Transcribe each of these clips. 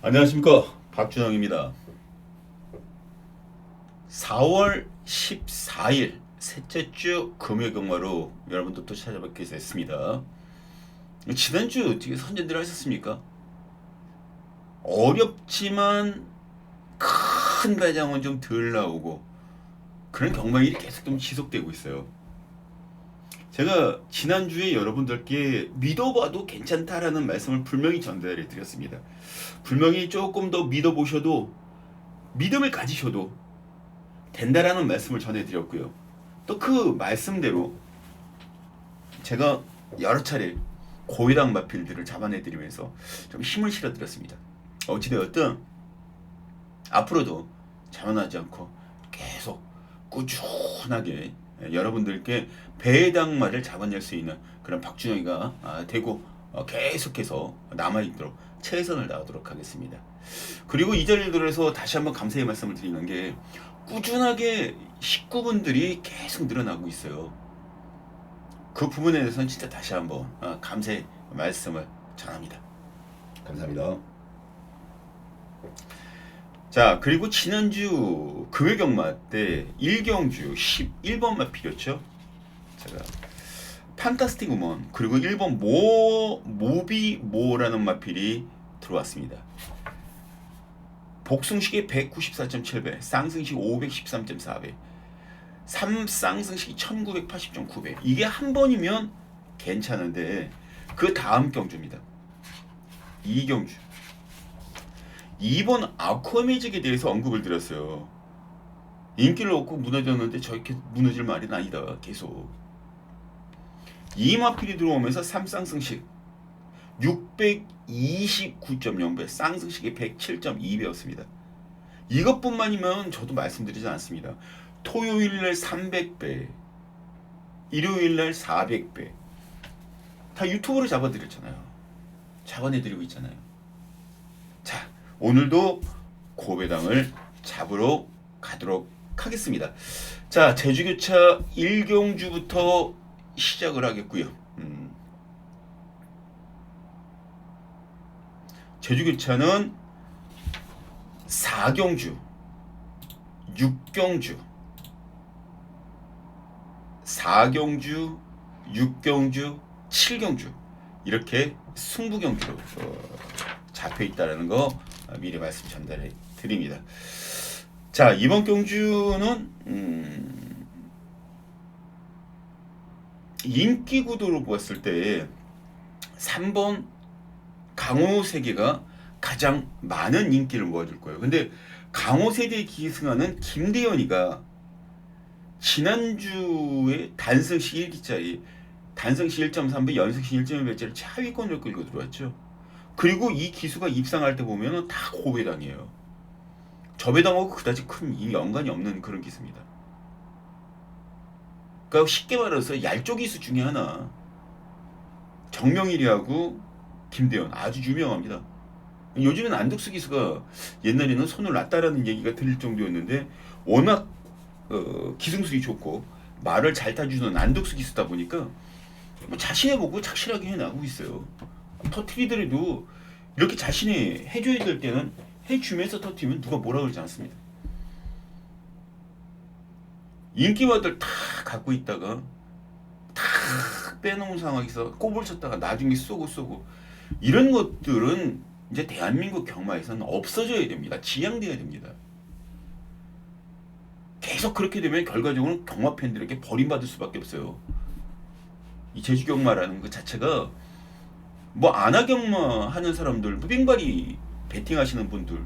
안녕하십니까, 박준영입니다. 4월 14일 셋째 주 금요일경마로 여러분도 또 찾아뵙게 됐습니다. 지난주 어떻게 선전들 하셨습니까? 어렵지만 큰 배당은 좀 덜 나오고 그런 경마일이 계속 좀 지속되고 있어요. 제가 지난주에 여러분들께 믿어봐도 괜찮다라는 말씀을 분명히 전달해 드렸습니다. 분명히 조금 더 믿어보셔도, 믿음을 가지셔도 된다라는 말씀을 전해드렸고요. 또 그 말씀대로 제가 여러 차례 고해당 마필들을 잡아내드리면서 좀 힘을 실어드렸습니다. 어찌되었든 앞으로도 자만하지 않고 계속 꾸준하게 여러분들께 배당마를 잡아낼 수 있는 그런 박준영이가 되고 계속해서 남아있도록 최선을 다하도록 하겠습니다. 그리고 이 자리를 들어서 다시 한번 감사의 말씀을 드리는 게 꾸준하게 식구분들이 계속 늘어나고 있어요. 그 부분에 대해서는 진짜 다시 한번 감사의 말씀을 전합니다. 감사합니다. 자, 그리고 지난주 금요경마 때 1경주 11번 마필이었죠. 제가 판타스틱 우먼 그리고 1번 모비모라는 마필이 들어왔습니다. 복숭식이 194.7배, 쌍승식 513.4배, 3쌍승식이 1980.9배. 이게 한 번이면 괜찮은데 그 다음 경주입니다. 2경주. 2번 아쿠아매직에 대해서 언급을 드렸어요. 인기를 얻고 무너졌는데 저렇게 무너질 말이 아니다. 계속. 2마필이 들어오면서 3쌍승식 629.0배, 쌍승식이 107.2배였습니다. 이것뿐만이면 저도 말씀드리지 않습니다. 토요일날 300배, 일요일날 400배. 다 유튜브로 잡아드렸잖아요. 잡아내드리고 있잖아요. 자, 오늘도 고배당을 잡으러 가도록 하겠습니다. 자, 제주교차 1경주부터 시작을 하겠고요. 제주교차는 4경주, 6경주, 4경주, 6경주, 7경주 이렇게 승부경주로 잡혀있다는 거 미리 말씀 전달해 드립니다. 자, 이번 경주는 인기 구도로 보았을 때 3번 강호세계가 가장 많은 인기를 모아줄 거예요. 근데 강호세계 기승하는 김대현이가 지난주에 단승시 1기짜리 단승시 1.3배, 연승시 1.1배짜리 차위권을 끌고 들어왔죠. 그리고 이 기수가 입상할 때 보면은 다 고배당이에요. 저배당하고 그다지 큰 연관이 없는 그런 기수입니다. 그러니까 쉽게 말해서 얄조 기수 중에 하나. 정명일이하고 김대현 아주 유명합니다. 요즘은 안덕수 기수가 옛날에는 손을 놨다라는 얘기가 들릴 정도였는데 워낙 기승술이 좋고 말을 잘 타주는 안덕수 기수다 보니까 뭐 자신의 보고 착실하게 해나가고 있어요. 터트리더라도 이렇게 자신이 해줘야 될 때는 해주면서 터트리면 누가 뭐라 그러지 않습니다. 인기마들 다 갖고 있다가 다 빼놓은 상황에서 꼽을 쳤다가 나중에 쏘고 이런 것들은 이제 대한민국 경마에서는 없어져야 됩니다. 지양돼야 됩니다. 계속 그렇게 되면 결과적으로 경마 팬들에게 버림받을 수밖에 없어요. 이 제주 경마라는 것 자체가 뭐 안하 경마 하는 사람들, 무빙발이 베팅 하시는 분들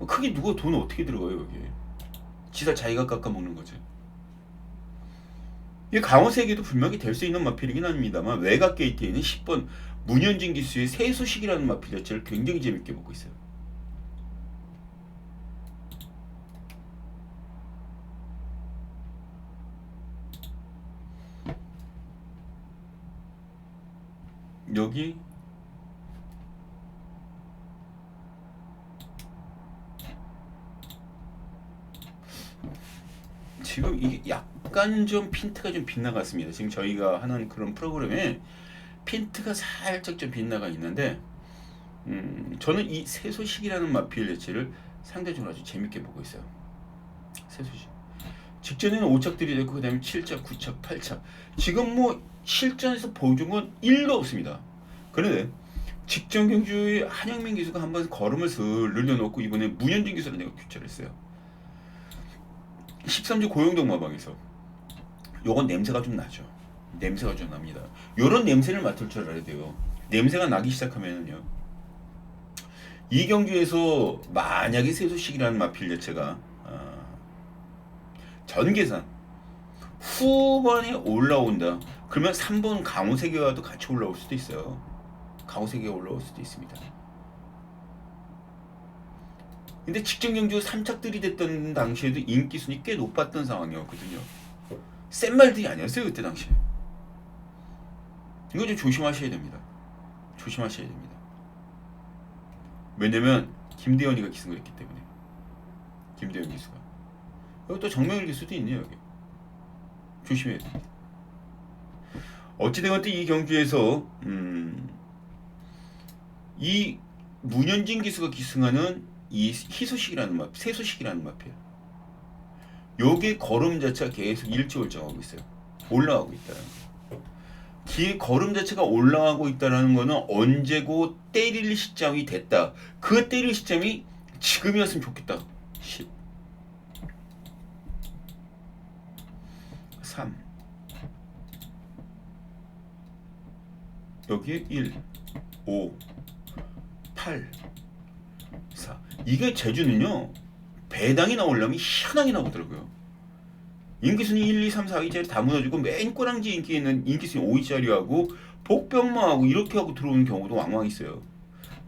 크게 누가 돈 어떻게 들어가요 여기에? 지사 자기가 깎아 먹는 거지. 이 강호세계도 분명히 될 수 있는 마필이긴 합니다만 외곽 게이트에는 10번 문현진 기수의 세수식이라는 마필 자체를 굉장히 재밌게 보고 있어요. 여기 지금 이게 약간 좀 핀트가 좀 빗나갔습니다. 지금 저희가 하는 그런 프로그램에 핀트가 살짝 좀 빗나가 있는데 저는 이 세소식이라는 마필 자체를 상대적으로 아주 재밌게 보고 있어요. 세소식. 직전에는 5착들이 됐고 그다음에 7착, 9착, 8착. 지금 뭐 실전에서 보여준 건 1도 없습니다. 그런데 직전 경주의 한영민 기수가 한번 걸음을 슬 늘려놓고 이번에 문현진 기수를 내가 교체했어요. 13주 고영동 마방에서 요건 냄새가 좀 나죠. 냄새가 좀 납니다. 요런 냄새를 맡을 줄 알아야 돼요. 냄새가 나기 시작하면은요. 이 경주에서 만약에 세소식이라는 마필 자체가 전계산 후반에 올라온다. 그러면 3번 강호세계와도 같이 올라올 수도 있어요. 강호세계가 올라올 수도 있습니다. 근데 직전 경주 3착들이 됐던 당시에도 인기순위 꽤 높았던 상황이었거든요. 센 말들이 아니었어요 그때 당시에. 이거 좀 조심하셔야 됩니다. 조심하셔야 됩니다. 왜냐면 김대현이가 기승을 했기 때문에. 김대현 기수가. 여기 또 정명일 기수도 있네요 여기. 조심해야 됩니다. 어찌되건 이 경주에서 이 문현진 기수가 기승하는 이 희소식이라는 마피, 세소식이라는 마피야. 요게 걸음 자체가 계속 일치월장하고 있어요. 올라가고 있다는 거. 기 걸음 자체가 올라가고 있다는 거는 언제고 때릴 시점이 됐다. 그 때릴 시점이 지금이었으면 좋겠다. 10 3 여기에 1 5 8 4 이게 제주는요 배당이 나오려면 희한하게 나오더라고요. 인기순위 1, 2, 3, 4위짜리 다 무너지고 맨 꼬랑지 인기 있는 인기순위 5위짜리하고 복병마하고 이렇게 하고 들어오는 경우도 왕왕 있어요.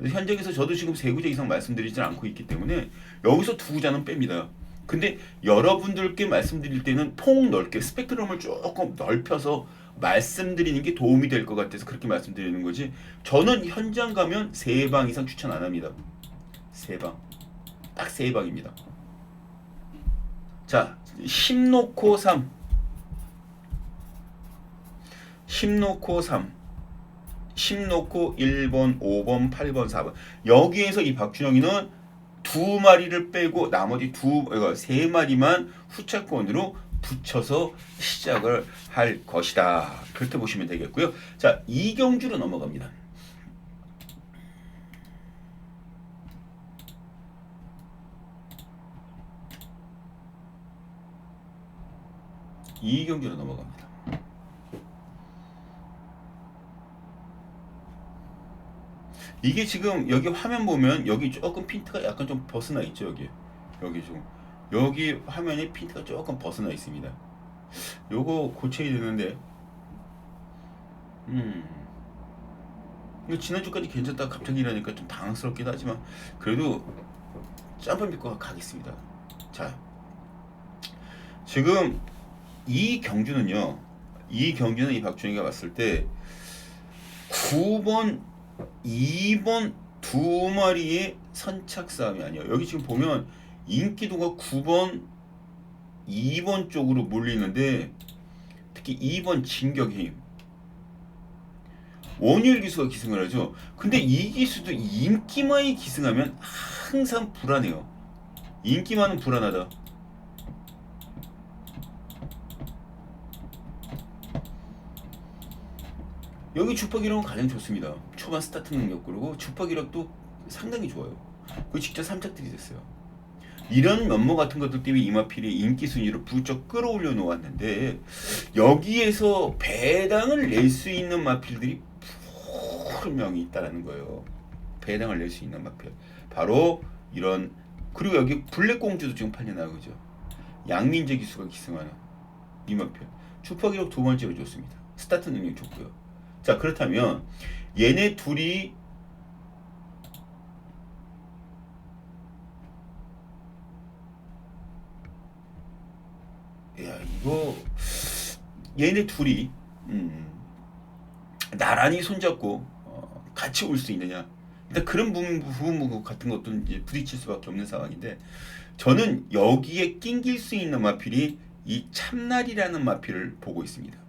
현장에서 저도 지금 3구자 이상 말씀드리지 않고 있기 때문에 여기서 2구자는 뺍니다. 근데 여러분들께 말씀드릴 때는 폭넓게 스펙트럼을 조금 넓혀서 말씀드리는 게 도움이 될 것 같아서 그렇게 말씀드리는 거지. 저는 현장 가면 3방 이상 추천 안 합니다. 3방. 딱 3방입니다. 자, 10 놓고 3. 10 놓고 3. 10 놓고 1번, 5번, 8번, 4번. 여기에서 이 박준영이는 2마리를 빼고 나머지 3마리만 후차권으로 붙여서 시작을 할 것이다. 그렇게 보시면 되겠고요. 자, 이경주로 넘어갑니다. 이경주로 넘어갑니다. 이게 지금 여기 화면 보면 여기 조금 핀트가 약간 좀 벗어나 있죠. 여기 좀 여기 화면에 핀트가 조금 벗어나 있습니다. 요거 고쳐야 되는데 지난주까지 괜찮다가 갑자기 이러니까 좀 당황스럽긴 하지만 그래도 점프 믿고 가겠습니다. 자, 지금 이 경주는요. 이 박준희가 봤을 때 9번 2번 2마리의 선착 싸움이 아니에요. 여기 지금 보면 인기도가 9번 2번 쪽으로 몰리는데 특히 2번 진격힘 원율 기수가 기승을 하죠. 근데 이 기수도 인기만이 기승하면 항상 불안해요. 인기만은 불안하다. 여기 주파기력은 가장 좋습니다. 초반 스타트 능력 그리고 주파기력도 상당히 좋아요. 그 직접 3착들이 됐어요. 이런 면모 같은 것들 때문에 이마필이 인기 순위를 부쩍 끌어올려 놓았는데 여기에서 배당을 낼 수 있는 마필들이 분명히 있다라는 거예요. 배당을 낼 수 있는 마필. 바로 이런 그리고 여기 블랙공주도 지금 팔려나가죠. 양민재 기수가 기승하는 이 마필. 주파기력 2번째로 좋습니다. 스타트 능력 좋고요. 자, 그렇다면 얘네 둘이 이거 얘네 둘이 나란히 손잡고 같이 올 수 있느냐? 일단 그런 부분 같은 것도 이제 부딪힐 수밖에 없는 상황인데 저는 여기에 낑길 수 있는 마필이 이 참날이라는 마필을 보고 있습니다.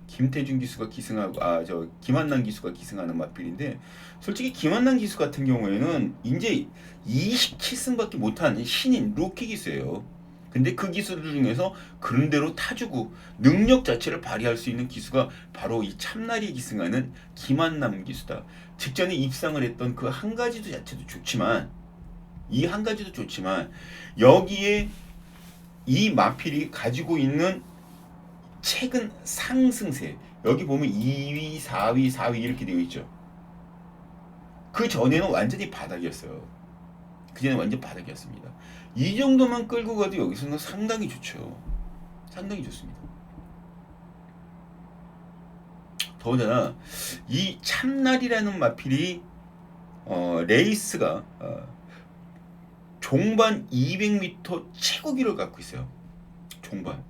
김태준 기수가 기승하고 김한남 기수가 기승하는 마필인데 솔직히 김한남 기수 같은 경우에는 이제 27승밖에 못한 신인 루키 기수예요. 근데 그 기수들 중에서 그런대로 타주고 능력 자체를 발휘할 수 있는 기수가 바로 이 참나리 기승하는 김한남 기수다. 직전에 입상을 했던 그 한 가지도 자체도 좋지만 이 한 가지도 좋지만 여기에 이 마필이 가지고 있는 최근 상승세 여기 보면 2위, 4위, 4위 이렇게 되어 있죠. 그 전에는 완전히 바닥이었어요. 그 전에 완전 바닥이었습니다. 이 정도만 끌고 가도 여기서는 상당히 좋죠. 상당히 좋습니다. 더군다나 이 참날이라는 마필이 레이스가 종반 200m 최고기를 갖고 있어요. 종반.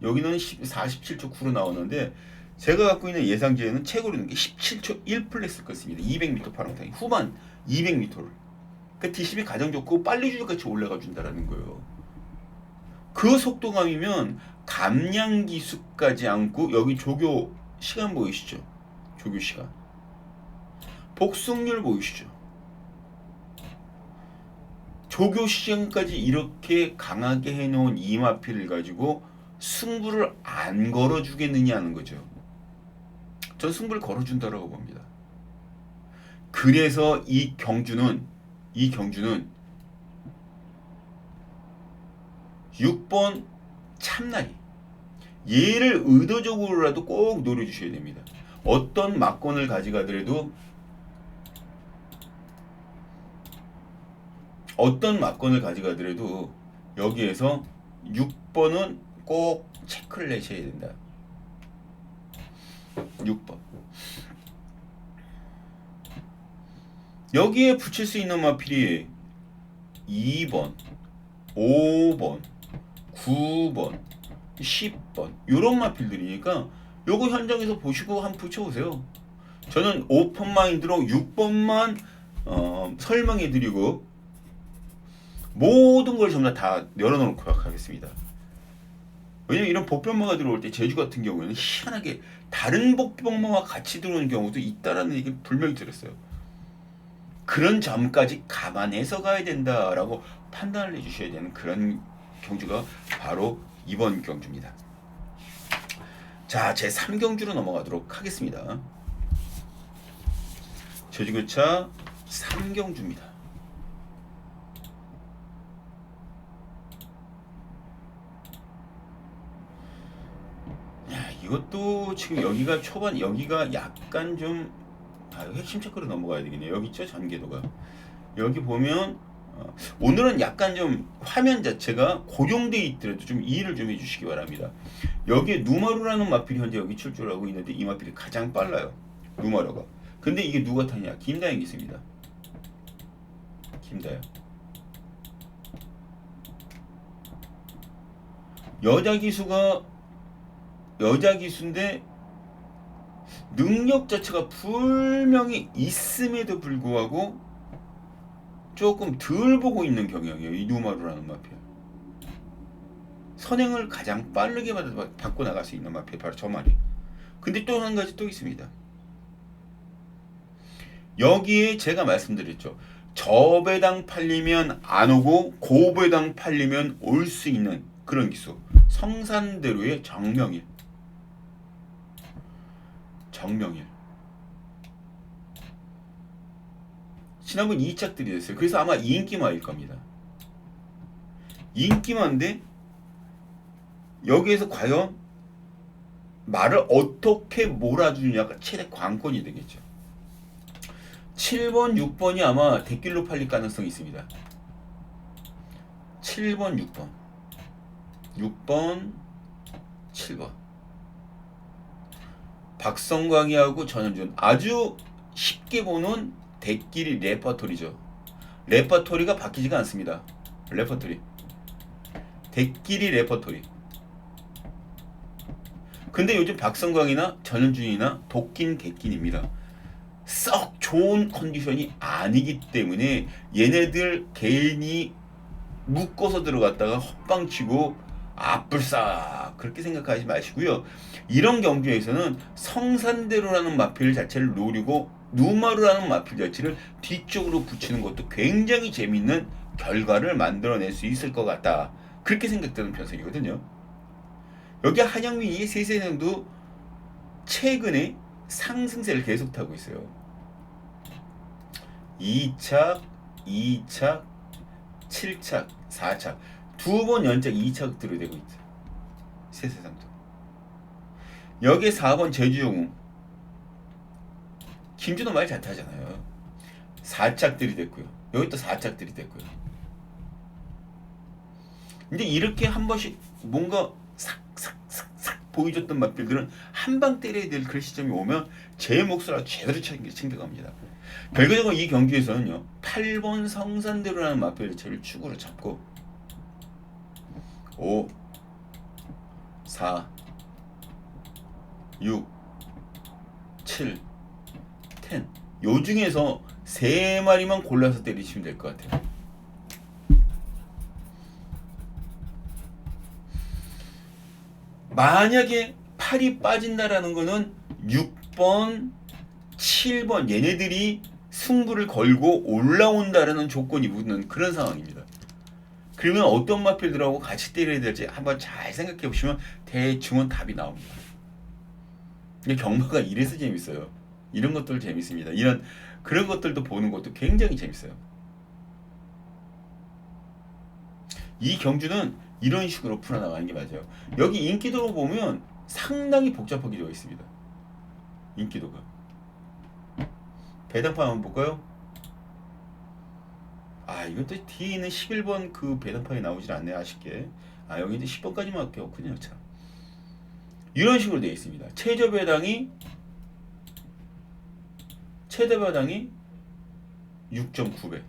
여기는 47초 9로 나오는데 제가 갖고 있는 예상지에는 최고로는 17초 1플렉스를 껐습니다. 200m 파랑탕이 후반 200m를. 그 뒷심이 가장 좋고 빨리 줄같이 올라가 준다라는 거예요. 그 속도감이면 감량 기수까지 않고 여기 조교 시간 보이시죠? 조교 시간. 복속률 보이시죠? 조교 시간까지 이렇게 강하게 해놓은 이 마필을 가지고 승부를 안 걸어주겠느냐는 거죠. 전 승부를 걸어준다라고 봅니다. 그래서 이 경주는 6번 참나리 얘를 의도적으로라도 꼭 노려주셔야 됩니다. 어떤 막건을 가져가더라도 여기에서 6번은 꼭 체크를 내셔야 된다. 6번. 여기에 붙일 수 있는 마필이 2번, 5번, 9번, 10번 이런 마필들이니까 요거 현장에서 보시고 한번 붙여보세요. 저는 오픈 마인드로 6번만 설명해드리고 모든 걸 전부 다 열어놓고 하겠습니다. 왜냐면 이런 복병마가 들어올 때 제주 같은 경우에는 희한하게 다른 복병마와 같이 들어오는 경우도 있다라는 얘기를 분명히 들었어요. 그런 점까지 감안해서 가야 된다라고 판단을 해주셔야 되는 그런 경주가 바로 이번 경주입니다. 자, 제 3경주로 넘어가도록 하겠습니다. 제주교차 3경주입니다. 이것도 지금 여기가 초반 여기가 약간 좀 핵심 체크로 넘어가야 되겠네요. 여기 있죠 전개도가. 여기 보면 오늘은 약간 좀 화면 자체가 고정되어 있더라도 좀 이해를 좀 해주시기 바랍니다. 여기에 누마루라는 마필이 현재 여기 출조를 하고 있는데 이 마필이 가장 빨라요. 누마루가. 근데 이게 누가 타냐? 김다영 기수입니다. 김다영. 여자 기수인데 능력 자체가 분명히 있음에도 불구하고 조금 덜 보고 있는 경향이에요. 이 누마루라는 마필. 선행을 가장 빠르게 받고 나갈 수 있는 마필 바로 저 말이. 근데 또 한 가지 또 있습니다. 여기에 제가 말씀드렸죠. 저배당 팔리면 안 오고 고배당 팔리면 올 수 있는 그런 기수. 성산대로의 정명일. 지난번 2착들이 됐어요. 그래서 아마 인기마일 겁니다. 인기마인데 여기에서 과연 말을 어떻게 몰아주느냐가 최대 관건이 되겠죠. 7번, 6번이 아마 대길로 팔릴 가능성이 있습니다. 7번, 6번. 6번, 7번. 박성광이하고 전현준 아주 쉽게 보는 대끼리 레퍼토리죠. 레퍼토리가 바뀌지가 않습니다. 레퍼토리. 대끼리 레퍼토리. 근데 요즘 박성광이나 전현준이나 도끼는 대끼입니다. 썩 좋은 컨디션이 아니기 때문에 얘네들 개인이 묶어서 들어갔다가 헛방치고 아뿔싸 그렇게 생각하지 마시고요. 이런 경주에서는 성산대로라는 마필 자체를 노리고 누마루라는 마필 자체를 뒤쪽으로 붙이는 것도 굉장히 재밌는 결과를 만들어낼 수 있을 것 같다. 그렇게 생각되는 편성이거든요. 여기 한영민이 세세능도 최근에 상승세를 계속 타고 있어요. 2착, 2착, 7착, 4착 두 번 연작 2착 들이대고 있죠. 세세상도. 여기에 4번 제주용우 김준호 말 잘 타잖아요. 4착 들이댔고요. 여기 또 4착 들이댔고요. 근데 이렇게 한 번씩 뭔가 싹싹싹싹 보여줬던 맛들들은 한 방 때려야 될 그런 시점이 오면 제 몫을 아주 제대로 챙겨갑니다. 결과적으로 이 경기에서는요 8번 성산대로라는 마필 자체를 축으로 잡고 5 4 6 7 10 요 중에서 3마리만 골라서 때리시면 될 것 같아요. 만약에 8이 빠진다라는 거는 6번, 7번 얘네들이 승부를 걸고 올라온다라는 조건이 붙는 그런 상황입니다. 그러면 어떤 마필들하고 같이 때려야 될지 한번 잘 생각해 보시면 대충은 답이 나옵니다. 근데 경마가 이래서 재밌어요. 이런 것들 재밌습니다. 이런 그런 것들도 보는 것도 굉장히 재밌어요. 이 경주는 이런 식으로 풀어나가는 게 맞아요. 여기 인기도로 보면 상당히 복잡하게 되어 있습니다. 인기도가. 배당판 한번 볼까요? 아 이것도 뒤에 있는 11번 그 배당판이 나오질 않네 아쉽게. 아 여기 이제 10번까지만 없군요. 참. 이런 식으로 되어 있습니다. 최저 배당이 6.9배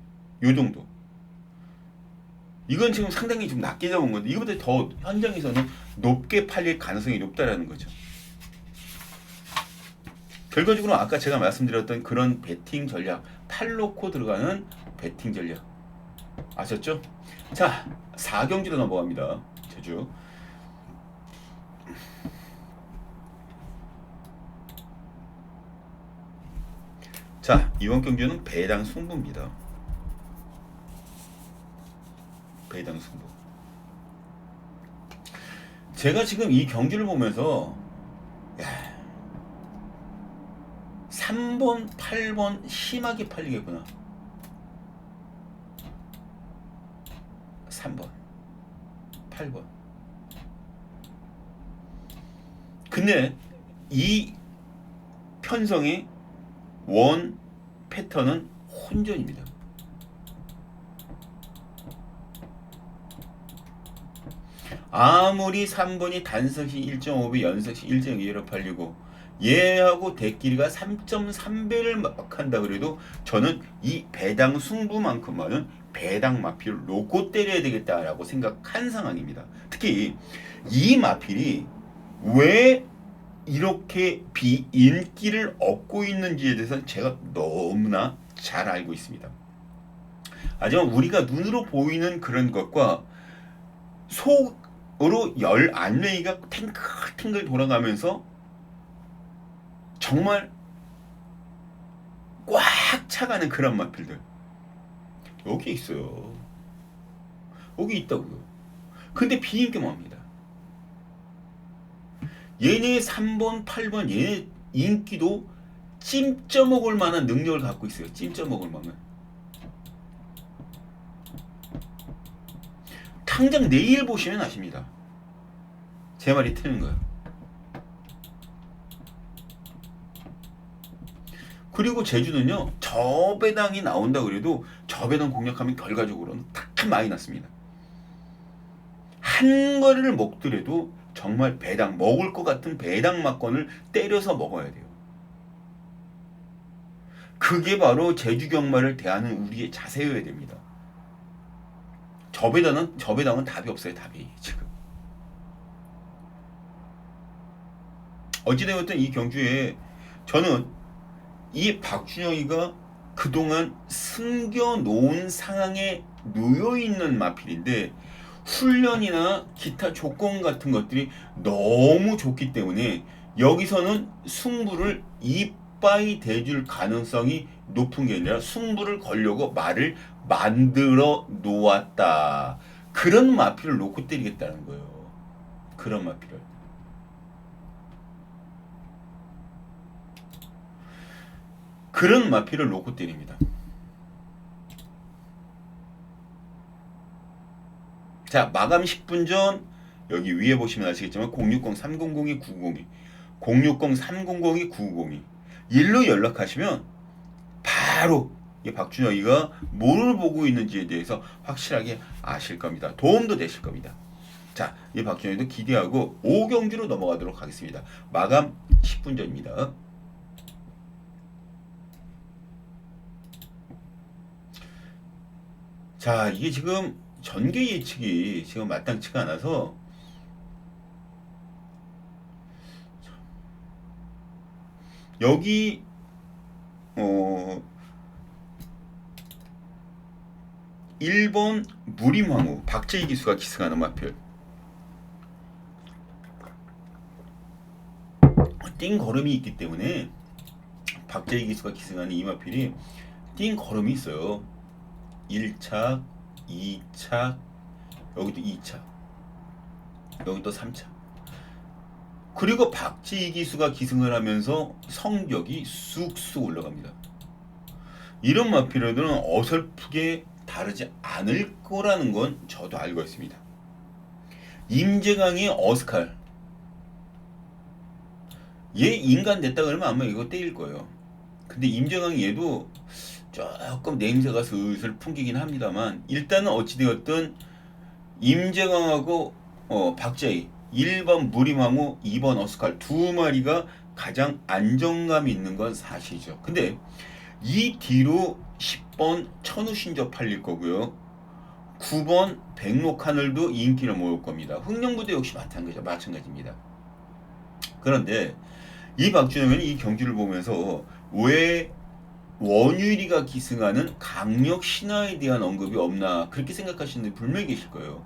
요 정도. 이건 지금 상당히 좀 낮게 잡은 건데 이거보다 더 현장에서는 높게 팔릴 가능성이 높다라는 거죠. 결과적으로 아까 제가 말씀드렸던 그런 배팅 전략, 팔 놓고 들어가는 배팅 전략 아셨죠? 자, 4경기로 넘어갑니다. 제주. 자, 이번 경주는 배당 승부입니다. 배당 승부. 제가 지금 이 경기를 보면서 3번, 8번 심하게 팔리겠구나. 3번, 8번. 근데 이 편성의 원 패턴은 혼전입니다. 아무리 3번이 단석시 1.5배, 연석시 1.2배로 팔리고 얘하고 대끼리가 3.3배를 막 한다 그래도 저는 이 배당 승부만큼만은 배당 마필을 놓고 때려야 되겠다라고 생각한 상황입니다. 특히 이 마필이 왜 이렇게 비인기를 얻고 있는지에 대해서는 제가 너무나 잘 알고 있습니다. 하지만 우리가 눈으로 보이는 그런 것과 속으로 열 안매기가 탱글탱글 돌아가면서 정말 꽉 차가는 그런 마필들 여기 있어요. 여기 있다고요. 근데 비인기만 합니다. 얘네 3번, 8번 얘네 인기도 찜쪄 먹을 만한 능력을 갖고 있어요. 찜쪄 먹을 만한. 당장 내일 보시면 아십니다. 제 말이 틀린 거예요. 그리고 제주는요. 저 배당이 나온다 그래도 저 배당 공략하면 결과적으로는 딱 많이 났습니다. 한 거리를 먹더라도 정말 배당 먹을 것 같은 배당 막건을 때려서 먹어야 돼요. 그게 바로 제주 경마를 대하는 우리의 자세여야 됩니다. 저 배당은 답이 없어요. 답이 지금. 어찌되었든 이 경주에 저는 이 박준영이가 그동안 숨겨놓은 상황에 놓여있는 마필인데 훈련이나 기타 조건 같은 것들이 너무 좋기 때문에 여기서는 승부를 이빠이 대줄 가능성이 높은 게 아니라 승부를 걸려고 말을 만들어 놓았다. 그런 마피를 놓고 때리겠다는 거예요. 그런 마피를. 그런 마피를 놓고 때립니다. 자, 마감 10분 전 여기 위에 보시면 아시겠지만 060-300-902 060-300-902 일로 연락하시면 바로 이 박준혁이가 뭘 보고 있는지에 대해서 확실하게 아실 겁니다. 도움도 되실 겁니다. 자, 이 박준혁이도 기대하고 5경주로 넘어가도록 하겠습니다. 마감 10분 전입니다. 자, 이게 지금 전개 예측이 지금 마땅치가 않아서 여기 1번 무림황후 박재희 기수가 기승하는 마필 띵 걸음이 있기 때문에 박재희 기수가 기승하는 이 마필이 띵 걸음이 있어요. 1차, 2차, 여기도 2차, 여기도 3차. 그리고 박재희 기수가 기승을 하면서 성적이 쑥쑥 올라갑니다. 이런 마필들은 어설프게 다르지 않을 거라는 건 저도 알고 있습니다. 임재강의 어스칼 얘 인간 됐다 그러면 아마 이거 때릴 거예요. 근데 임재강이 얘도 조금 냄새가 슬슬 풍기긴 합니다만 일단은 어찌되었든 임재강하고 박재희 1번 무림황후 2번 어스칼 두 마리가 가장 안정감 있는 건 사실이죠. 근데 이 뒤로 10번 천우신조 팔릴 거고요. 9번 백록하늘도 인기를 모을 겁니다. 흥령부대 역시 마찬가지입니다. 그런데 이 박준영은 이 경주를 보면서 왜 원유리가 기승하는 강력 신화에 대한 언급이 없나 그렇게 생각하시는 분들 분명히 계실 거예요.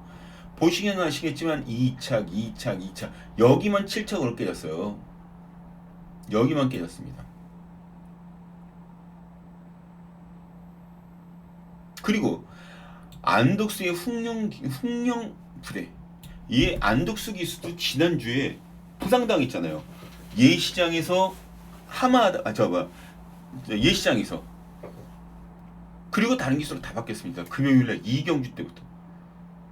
보시면 아시겠지만 2착, 2착, 2착 여기만 7착으로 깨졌어요. 여기만 깨졌습니다. 그리고 안덕수의 흥령 부대 이 안덕수 기수도 지난주에 부상당했잖아요. 예시장에서 예시장에서 그리고 다른 기수로 다 바뀌었습니다. 금요일날 이경주 때부터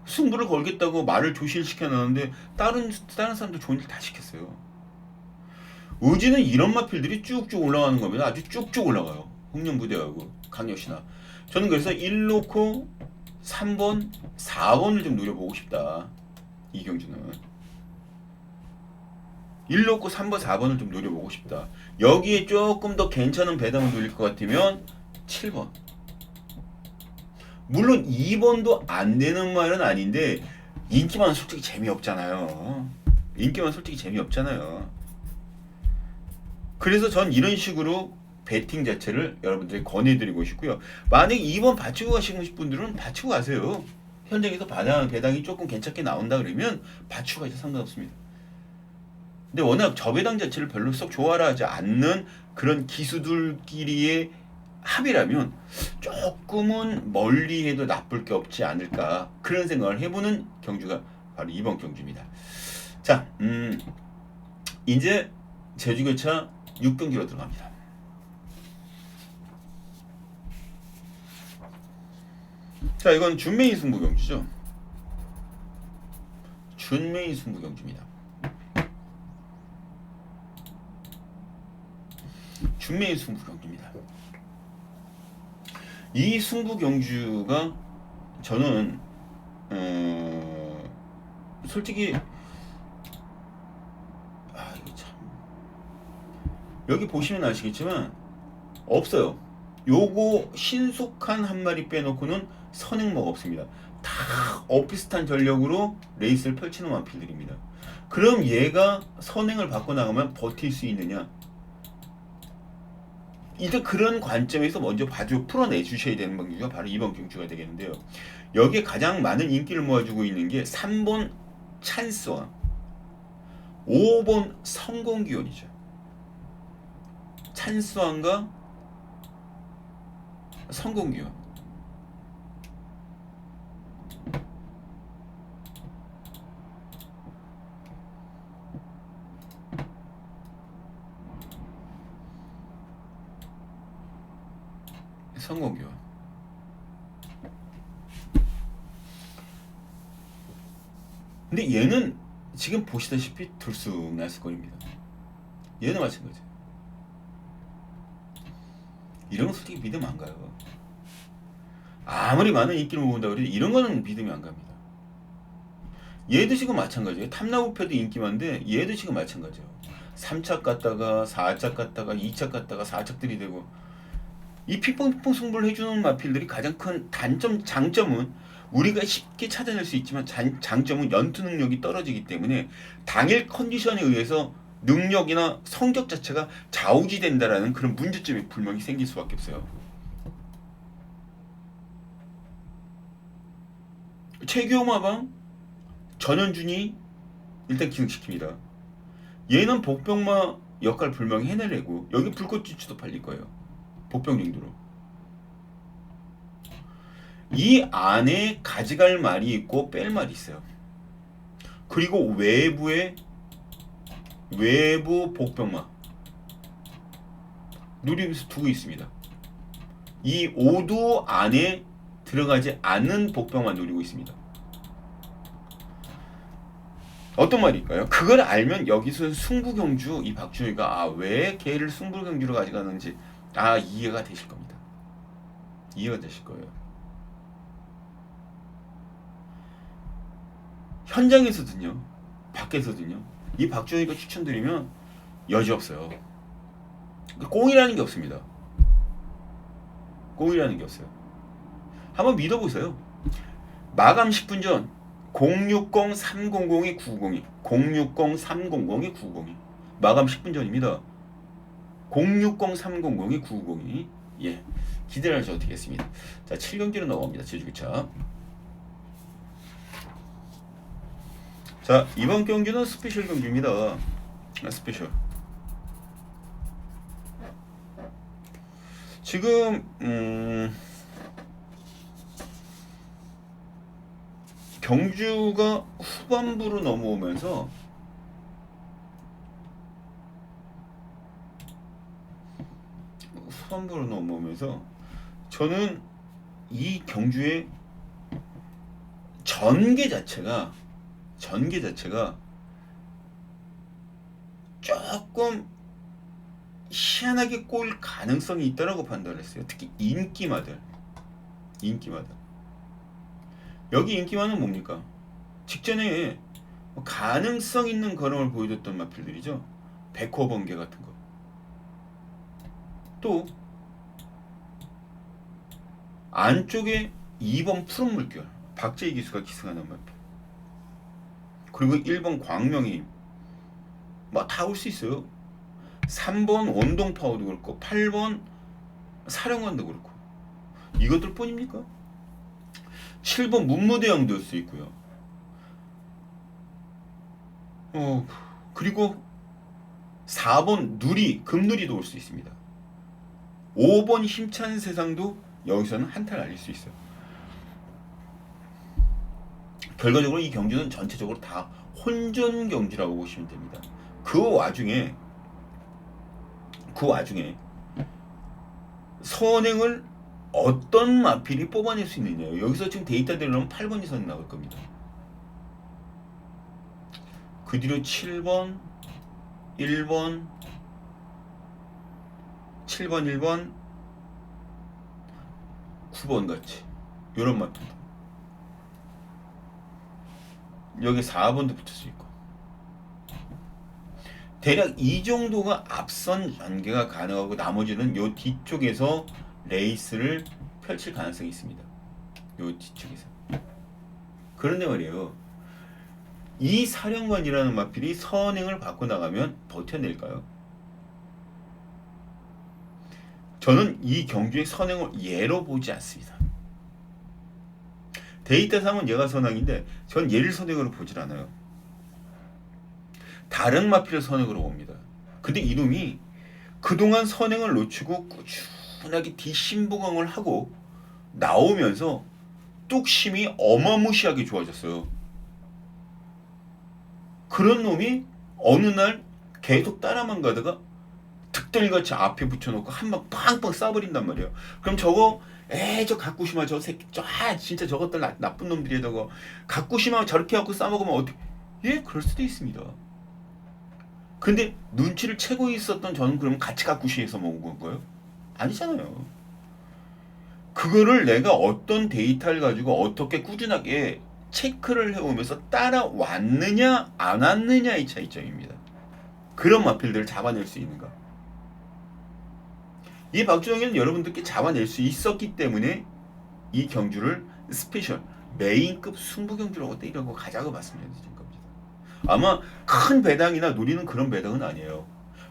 승부를 걸겠다고 말을 조실시켜 놨는데 다른 사람도 좋은 일 다 시켰어요. 의지는 이런 마필들이 쭉쭉 올라가는 겁니다. 아주 쭉쭉 올라가요. 흥령부대하고 강력신화. 저는 그래서 1 놓고 3번, 4번을 좀 노려보고 싶다. 이경주는 1 놓고 3번, 4번을 좀 노려보고 싶다. 여기에 조금 더 괜찮은 배당을 돌릴 것 같으면 7번. 물론 2번도 안 되는 말은 아닌데 인기만 솔직히 재미없잖아요. 그래서 전 이런 식으로 배팅 자체를 여러분들이 권해드리고 싶고요. 만약에 2번 받치고 가시고 싶은 분들은 받치고 가세요. 현장에서 배당이 조금 괜찮게 나온다 그러면 받치고 가셔도 상관없습니다. 근데 워낙 저배당 자체를 별로 썩 좋아하지 않는 그런 기수들끼리의 합의라면 조금은 멀리 해도 나쁠 게 없지 않을까 그런 생각을 해보는 경주가 바로 이번 경주입니다. 자, 이제 제주교차 6경기로 들어갑니다. 자, 이건 준메인 승부 경주죠. 준메인 승부 경주입니다. 준메인 승부 경주입니다. 이 승부 경주가 저는 솔직히 이거 참 여기 보시면 아시겠지만 없어요. 요거 신속한 한 마리 빼놓고는 선행모가 없습니다. 다 비슷한 전력으로 레이스를 펼치는 완필들입니다. 그럼 얘가 선행을 받고 나가면 버틸 수 있느냐? 이제 그런 관점에서 먼저 풀어내 주셔야 되는 경주가 바로 이번 경주가 되겠는데요. 여기에 가장 많은 인기를 모아주고 있는 게 3번 찬스왕, 5번 성공기원이죠. 찬스왕과 성공기원. 성공기원. 근데 얘는 지금 보시다시피 들쑥날쑥거립니다. 얘는 마찬가지. 이런 거 솔직히 믿으면 안 가요. 아무리 많은 인기를 모은다 그래도 이런 거는 믿으면 안 갑니다. 얘도 지금 마찬가지예요. 탐나우패도 인기 많은데 얘도 지금 마찬가지예요. 3착 갔다가 4착 갔다가 2착 갔다가 4착들이 되고, 이 핑퐁핑퐁 승부를 해주는 마필들이 가장 큰 단점, 장점은 우리가 쉽게 찾아낼 수 있지만 장점은 연투 능력이 떨어지기 때문에 당일 컨디션에 의해서 능력이나 성적 자체가 좌우지된다라는 그런 문제점이 분명히 생길 수밖에 없어요. 최교마방 전현준이 일단 기능시킵니다. 얘는 복병마 역할 분명히 해내려고 여기 불꽃지추도 팔릴 거예요. 복병 정도로. 이 안에 가져갈 말이 있고 뺄 말이 있어요. 그리고 외부 복병마 누리면서 두고 있습니다. 이 오도 안에 들어가지 않는 복병만 노리고 있습니다. 어떤 말일까요? 그걸 알면 여기서 승부경주 이 박준호가 왜 걔를 승부경주로 가져가는지 이해가 되실 겁니다. 이해가 되실 거예요. 현장에서든요, 밖에서든요, 이 박준호가 추천드리면 여지 없어요. 꽁이라는 게 없습니다. 꽁이라는 게 없어요. 한번 믿어보세요. 마감 10분 전 060-300-902 060-300-902 마감 10분 전입니다. 060-300-902 예, 기대를 하셔도 되겠습니다. 자, 7경기로 넘어갑니다. 제주기차. 자, 이번 경기는 스페셜 경기입니다. 스페셜. 지금 경주가 후반부로 넘어오면서 저는 이 경주의 전개 자체가 조금 희한하게 꼬일 가능성이 있다라고 판단을 했어요. 특히 인기마들. 여기 인기만은 뭡니까? 직전에 가능성 있는 걸음을 보여줬던 마필들이죠. 백호 번개 같은 거. 또 안쪽에 2번 푸른 물결 박재희 기수가 기승하는 마필. 그리고 1번 광명이 다 올 수 있어요. 3번 원동파워도 그렇고 8번 사령관도 그렇고 이것들 뿐입니까? 7번 문무대왕도 올 수 있고요. 그리고 4번 금누리도 올 수 있습니다. 5번 힘찬 세상도 여기서는 한타를 알릴 수 있어요. 결과적으로 이 경주는 전체적으로 다 혼전 경주라고 보시면 됩니다. 그 와중에 선행을 어떤 마필이 뽑아낼 수 있느냐. 여기서 지금 데이터대로는 8번 이상 나올 겁니다. 그 뒤로 7번, 1번, 9번 같이 이런 마필. 여기 4번도 붙을 수 있고. 대략 이 정도가 앞선 전개가 가능하고 나머지는 요 뒤쪽에서 레이스를 펼칠 가능성이 있습니다. 요 뒤쪽에서. 그런데 말이에요. 이 사령관이라는 마필이 선행을 받고 나가면 버텨낼까요? 저는 이 경주의 선행을 예로 보지 않습니다. 데이터상은 얘가 선행인데 전 얘를 선행으로 보질 않아요. 다른 마필을 선행으로 봅니다. 근데 이놈이 그동안 선행을 놓치고 꾸준하게 뒷심부강을 하고 나오면서 뚝심이 어마무시하게 좋아졌어요. 그런 놈이 어느 날 계속 따라만 가다가 득달같이 앞에 붙여놓고 한 방 빵빵 쏴버린단 말이에요. 그럼 저거 저 가쿠시마 저 새끼 진짜 저것들 나쁜 놈들이다가 가쿠시마 저렇게 갖고 싸먹으면 어떻게 그럴 수도 있습니다. 근데 눈치를 채고 있었던 저는 그러면 같이 가쿠시에서 먹은 거예요? 아니잖아요. 그거를 내가 어떤 데이터를 가지고 어떻게 꾸준하게 체크를 해오면서 따라왔느냐 안 왔느냐의 차이점입니다. 그런 마필들을 잡아낼 수 있는가. 이 박주영이는 여러분들께 잡아낼 수 있었기 때문에 이 경주를 스페셜 메인급 승부 경주라고 때리라고 가자고 말씀드린 겁니다. 아마 큰 배당이나 노리는 그런 배당은 아니에요.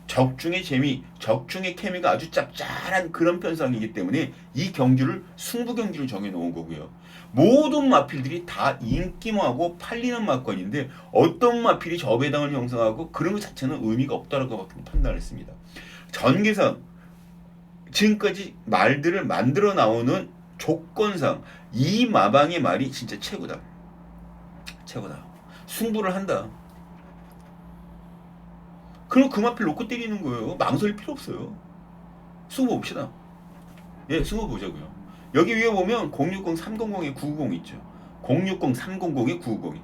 적중의 재미, 적중의 케미가 아주 짭짤한 그런 편성이기 때문에 이 경주를 승부 경주를 정해놓은 거고요. 모든 마필들이 다 인기모하고 팔리는 마건인데 어떤 마필이 저 배당을 형성하고 그런 것 자체는 의미가 없다라고 판단을 했습니다. 전개상 지금까지 말들을 만들어 나오는 조건상 이 마방의 말이 진짜 최고다. 최고다. 승부를 한다. 그럼 그 마필 놓고 때리는 거예요. 망설일 필요 없어요. 승부 봅시다. 승부 보자고요. 여기 위에 보면 060-300에 990 있죠. 060-300에 990이.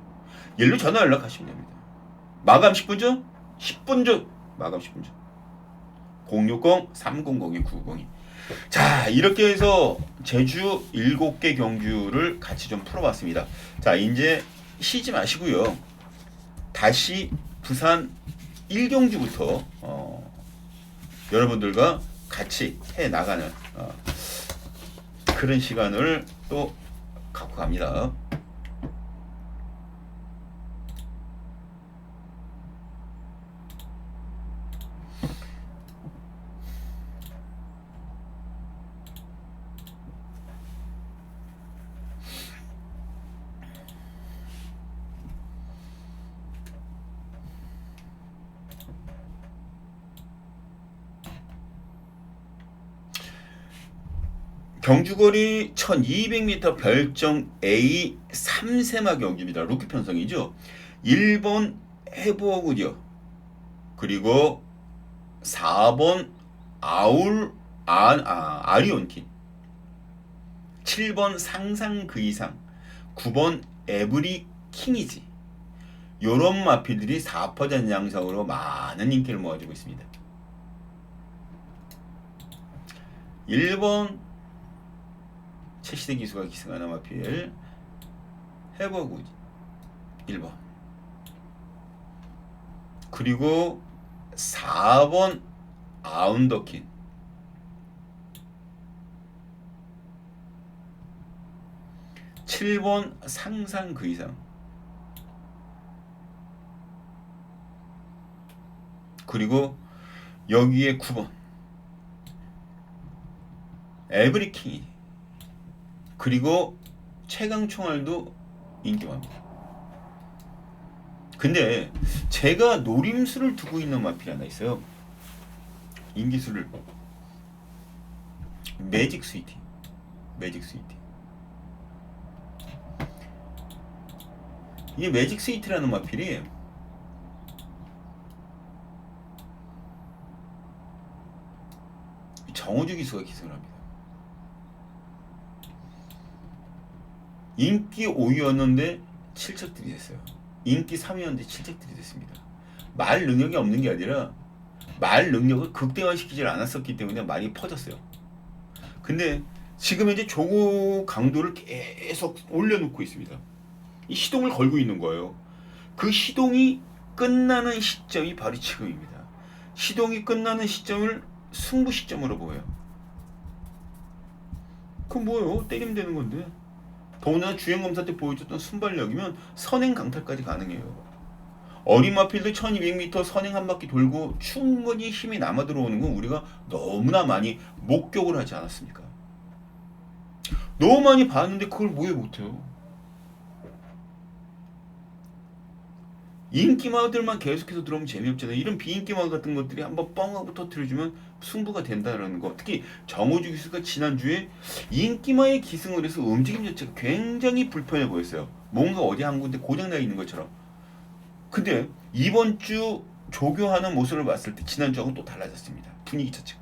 얘로 전화 연락하시면 됩니다. 마감 10분 전? 10분 전. 마감 10분 전. 060-300에 990이. 자, 이렇게 해서 제주 7개 경주를 같이 좀 풀어봤습니다. 자, 이제 쉬지 마시고요. 다시 부산 1경주부터 여러분들과 같이 해 나가는 그런 시간을 또 갖고 갑니다. 경주거리 1200m 별정 A 3세마 경주입니다. 루키 편성이죠. 1번 해보어구디어 그리고 4번 아리온킨 7번 상상 그 이상 9번 에브리 킹이지 요런 마필들이 4퍼전 양상으로 많은 인기를 모아주고 있습니다. 1번 최시대 기수가 기승하는 마필 해버구 1번 그리고 4번 아운더킨 7번 상상 그 이상 그리고 여기에 9번 에브리킹이 그리고 최강총알도 인기 많습니다. 근데 제가 노림수를 두고 있는 마필이 하나 있어요. 인기수를 매직 스위티 이 매직 스위트라는 마필이 정호주 기수가 기승을 합니다. 인기 5위였는데 7척들이 됐어요. 인기 3위였는데 7척들이 됐습니다. 말 능력이 없는 게 아니라 말 능력을 극대화시키질 않았었기 때문에 많이 퍼졌어요. 근데 지금 이제 조고 강도를 계속 올려놓고 있습니다. 이 시동을 걸고 있는 거예요. 그 시동이 끝나는 시점이 바로 지금입니다. 시동이 끝나는 시점을 승부 시점으로 보여요. 그럼 뭐예요? 때리면 되는 건데. 더구나 주행검사 때 보여줬던 순발력이면 선행 강탈까지 가능해요. 어린 마필도 1200m 선행 한 바퀴 돌고 충분히 힘이 남아 들어오는 건 우리가 너무나 많이 목격을 하지 않았습니까? 너무 많이 봤는데 그걸 왜 못해요? 인기마들만 계속해서 들어오면 재미없잖아요. 이런 비인기마 같은 것들이 한번 뻥 하고 터트려주면 승부가 된다라는 거. 특히 정호주 기수가 지난주에 인기마의 기승을 해서 움직임 자체가 굉장히 불편해 보였어요. 뭔가 어디 한 군데 고장나 있는 것처럼. 근데 이번 주 조교하는 모습을 봤을 때 지난주하고는 또 달라졌습니다. 분위기 자체가.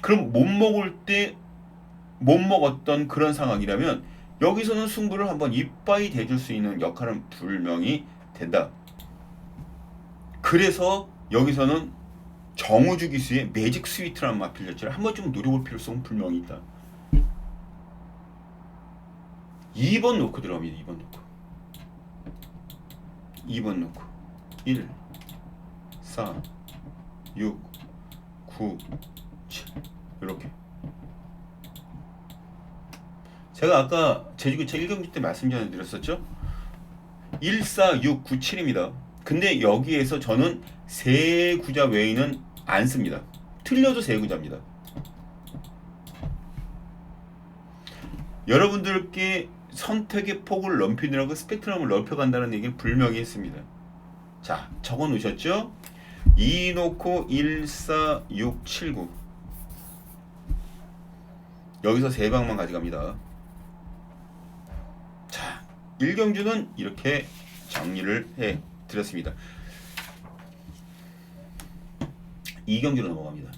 그럼 못 먹을 때 못 먹었던 그런 상황이라면 여기서는 승부를 한번 이빠이 대줄 수 있는 역할은 분명히 된다. 그래서 여기서는 정우주 기수의 매직 스위트라는 마필 자체를 한번 좀 노려볼 필요성은 분명히 있다. 2번 놓고 들어갑니다. 2번 놓고. 2번 놓고. 1, 4, 6, 9, 7 이렇게. 제가 아까 제주교 제 1경기 때 말씀 전해드렸었죠. 1, 4, 6, 9, 7입니다. 근데 여기에서 저는 세 구자 외에는 안 씁니다. 틀려도 세 구자입니다. 여러분들께 선택의 폭을 넓히느라고 스펙트럼을 넓혀간다는 얘기를 분명히 했습니다. 자, 적어 놓으셨죠? 2 놓고 1, 4, 6, 7, 9 여기서 세 방만 가져갑니다. 자, 1경주는 이렇게 정리를 해 드렸습니다. 2경주로 넘어갑니다.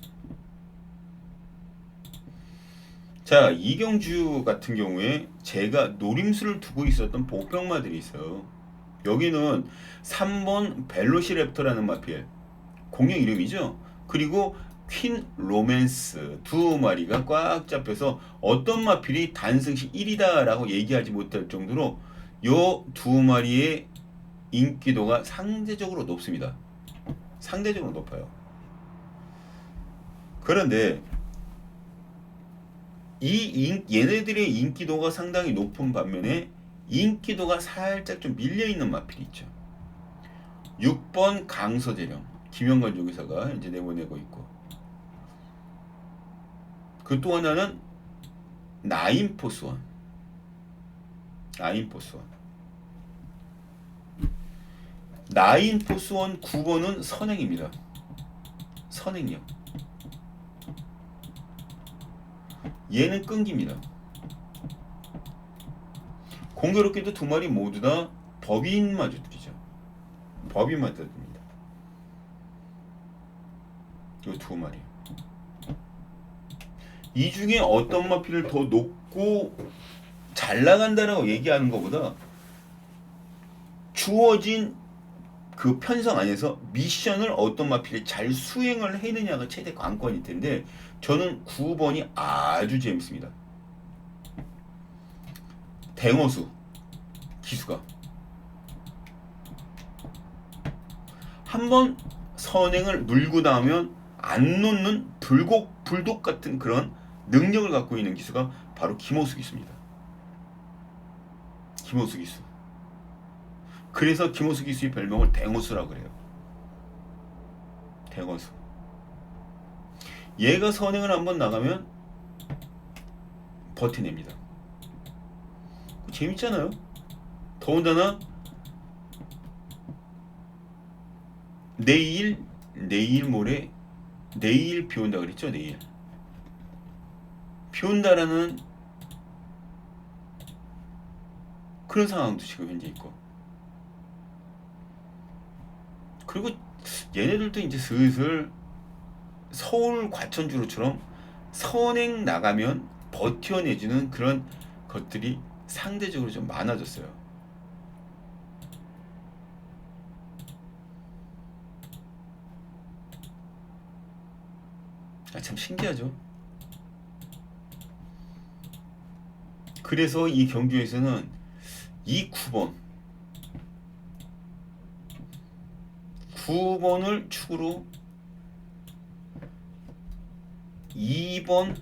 자, 2경주 같은 경우에 제가 노림수를 두고 있었던 복병마들이 있어요. 여기는 3번 벨로시랩터라는 마필, 공룡 이름이죠. 그리고 퀸 로맨스 두 마리가 꽉 잡혀서 어떤 마필이 단승시 1위다 라고 얘기하지 못할 정도로 요 두 마리의 인기도가 상대적으로 높습니다. 상대적으로 높아요. 그런데 얘네들의 인기도가 상당히 높은 반면에 인기도가 살짝 좀 밀려있는 마필이 있죠. 6번 강서대령 김영관 조교사가 이제 내보내고 있고, 그 또 하나는 나인포스원 9번은 선행입니다. 선행이요. 얘는 끈기입니다. 공교롭게도 두 마리 모두 다 법인마주들이죠. 법인마주들입니다. 이 두 마리. 이 중에 어떤 마필을 더 높고 잘 나간다라고 얘기하는 것보다 주어진 그 편성 안에서 미션을 어떤 마필이 잘 수행을 해느냐가 최대 관건일 텐데 저는 9번이 아주 재밌습니다. 댕어수 기수가 한번 선행을 물고 나오면 안 놓는 불독 같은 그런 능력을 갖고 있는 기수가 바로 김호수 기수입니다. 김호수 기수. 그래서 김호수 기수의 별명을 댕호수라고 그래요. 댕호수. 얘가 선행을 한번 나가면 버텨냅니다. 재밌잖아요. 더군다나 내일 모레 내일 비 온다 그랬죠. 내일 비 온다라는 그런 상황도 지금 현재 있고, 그리고 얘네들도 이제 슬슬 서울 과천주로처럼 선행 나가면 버텨내주는 그런 것들이 상대적으로 좀 많아졌어요. 참 신기하죠. 그래서 이 경주에서는 이 9번을 축으로 2번,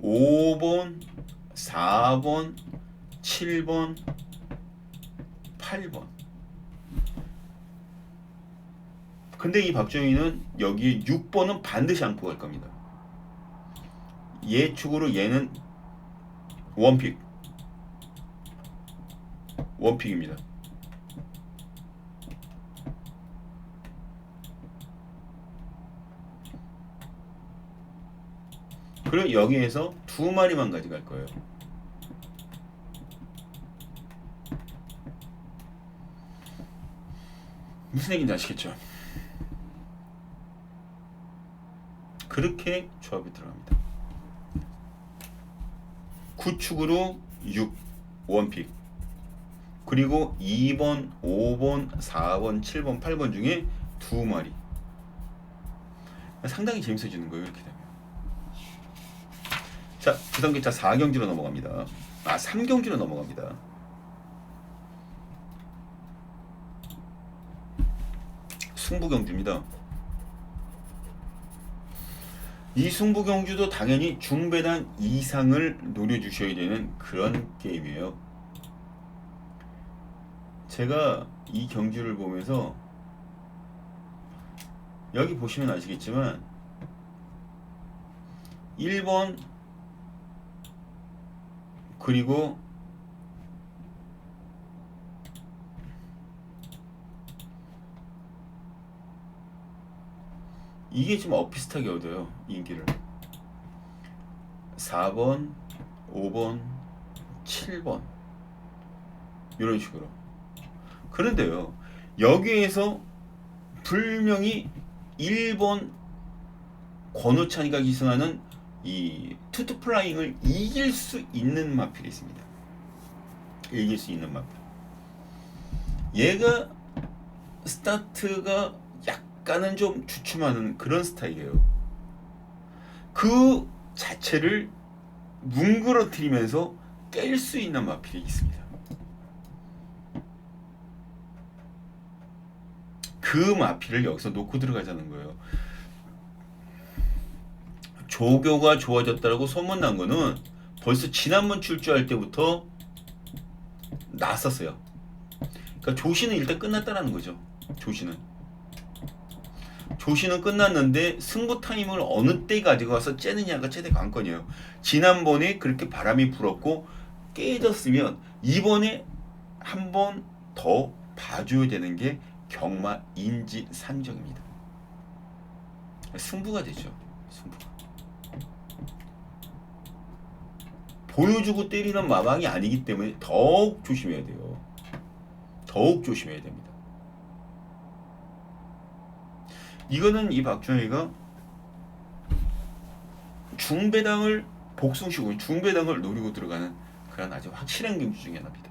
5번, 4번, 7번, 8번. 근데 이 박정희는 여기에 6번은 반드시 안고 갈 겁니다. 얘 축으로 얘는 원픽입니다. 그리고 여기에서 두 마리만 가져갈 거예요. 무슨 얘기인지 아시겠죠? 그렇게 조합이 들어갑니다. 9축으로 6 원픽, 그리고 2번, 5번, 4번, 7번, 8번 중에 두 마리. 상당히 재밌어지는 거예요, 이렇게 되면. 자, 부산기차 4경주로 넘어갑니다. 3경주로 넘어갑니다. 승부경주입니다. 이 승부경주도 당연히 중배당 이상을 노려주셔야 되는 그런 게임이에요. 제가 이 경주를 보면서 여기 보시면 아시겠지만 1번 그리고 이게 지금 엇비슷하게 얻어요, 인기를. 4번, 5번, 7번 이런 식으로. 그런데요, 여기에서 분명히 1번 권우찬이가 기승하는 이 투투 플라잉을 이길 수 있는 마필이 있습니다. 이길 수 있는 마필. 얘가 스타트가 약간은 좀 주춤하는 그런 스타일이에요. 그 자체를 뭉그러뜨리면서 깰 수 있는 마필이 있습니다. 그 마필을 여기서 놓고 들어가자는 거예요. 조교가 좋아졌다고 소문난 거는 벌써 지난번 출주할 때부터 났었어요. 그러니까 조시는 일단 끝났다라는 거죠. 조시는 끝났는데 승부 타임을 어느 때 가지고 와서 째느냐가 최대 관건이에요. 지난번에 그렇게 바람이 불었고 깨졌으면 이번에 한 번 더 봐줘야 되는 게 경마 인지상정입니다. 승부가 되죠. 승부가. 보여주고 때리는 마방이 아니기 때문에 더욱 조심해야 돼요. 더욱 조심해야 됩니다. 이거는 이 박준희가 중배당을 복숭시고 중배당을 노리고 들어가는 그런 아주 확실한 경주 중에 하나입니다.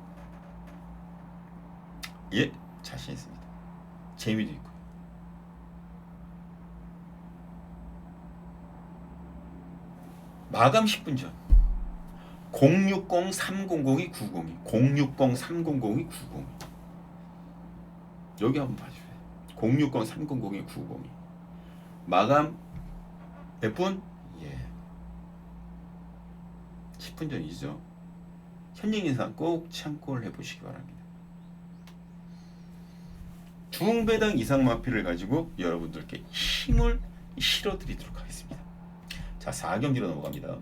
예, 자신 있습니다. 재미도 있고. 마감 10분 전. 060-300이 902. 060-300이 902. 여기 한번 봐주세요. 060-300이 902. 마감 몇 분? 예. 10분 전이죠. 현행 인상 꼭 참고를 해보시기 바랍니다. 중배당 이상 마필을 가지고 여러분들께 힘을 실어드리도록 하겠습니다. 자, 4경기로 넘어갑니다.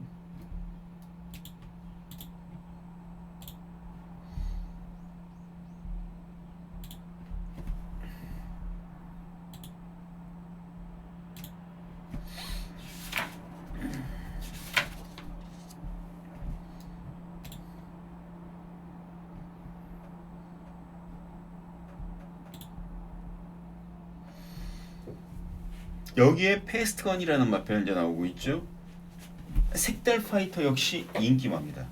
여기에 패스트건이라는 마필이 이제 나오고 있죠. 색달 파이터 역시 인기마입니다.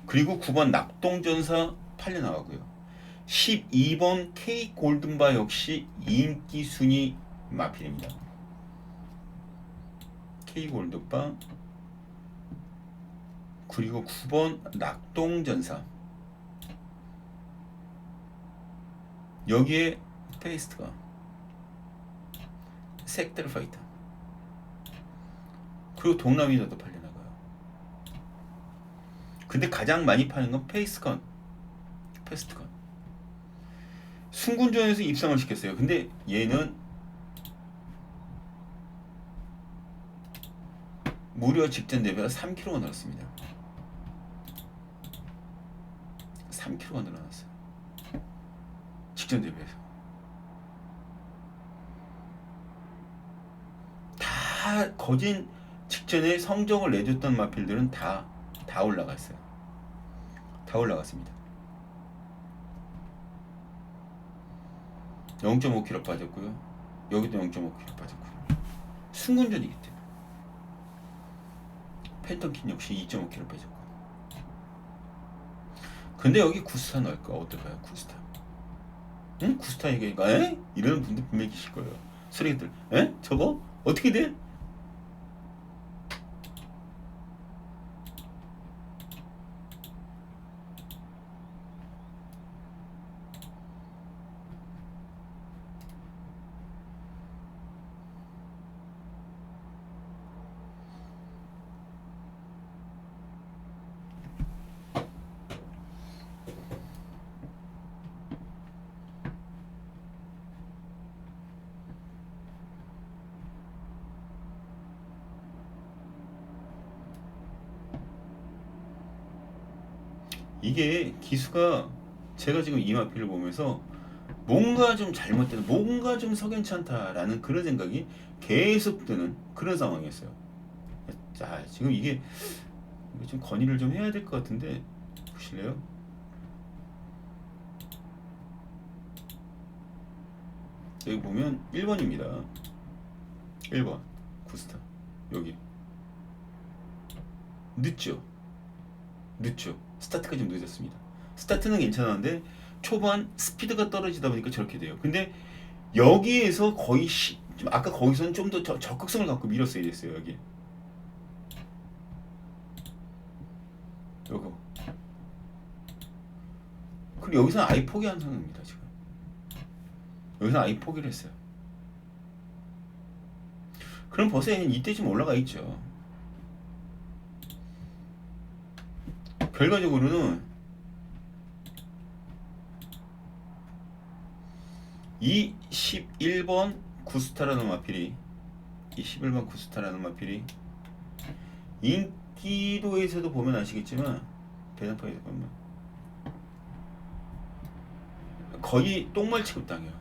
그리고 9번 낙동전사 팔려 나가고요. 12번 K 골든바 역시 인기 순위 마필입니다. K 골든바 그리고 9번 낙동전사. 여기에 페이스트가 색달 파이터 그리고 동남이자도 팔려나가요. 근데 가장 많이 파는 건 패스트건. 순군전에서 입상을 시켰어요. 근데 얘는 무려 직전 대비가 3kg가 늘었습니다. 3kg가 늘어났어요. 직전 대비해서. 다 거진 직전에 성적을 내줬던 마필들은 다 올라갔어요. 다 올라갔습니다. 0.5kg 빠졌고요. 여기도 0.5kg 빠졌고요. 순군전이기 때문에. 펜턴킨 역시 2.5kg 빠졌고. 근데 여기 구스타 넣을까? 어떨까요? 구스타. 응? 구스타 얘기하니까 에? 이러는 분들 분명히 계실 거예요. 쓰레기들. 에? 저거? 어떻게 돼? 이게 기수가 제가 지금 이 마필을 보면서 뭔가 좀 잘못되는, 뭔가 좀 석연치 않다라는 그런 생각이 계속 드는 그런 상황이었어요. 자, 지금 이게 좀 건의를 좀 해야 될 것 같은데 보실래요? 여기 보면 1번입니다. 1번 구스타. 여기 늦죠? 늦죠? 스타트가 좀 늦었습니다. 스타트는 괜찮았는데 초반 스피드가 떨어지다 보니까 저렇게 돼요. 근데 여기에서 거의 아까 거기서는 좀 더 적극성을 갖고 밀었어야 됐어요. 여기 요거. 그리고 여기서는 아예 포기한 상황입니다. 지금 여기서는 아예 포기를 했어요. 그럼 벌써 이때쯤 올라가 있죠. 결과적으로는 이 11번 구스타라는 마필이, 이 11번 구스타라는 마필이 인기도에서도 보면 아시겠지만 대장파에서 보면 거의 똥말 취급당해요.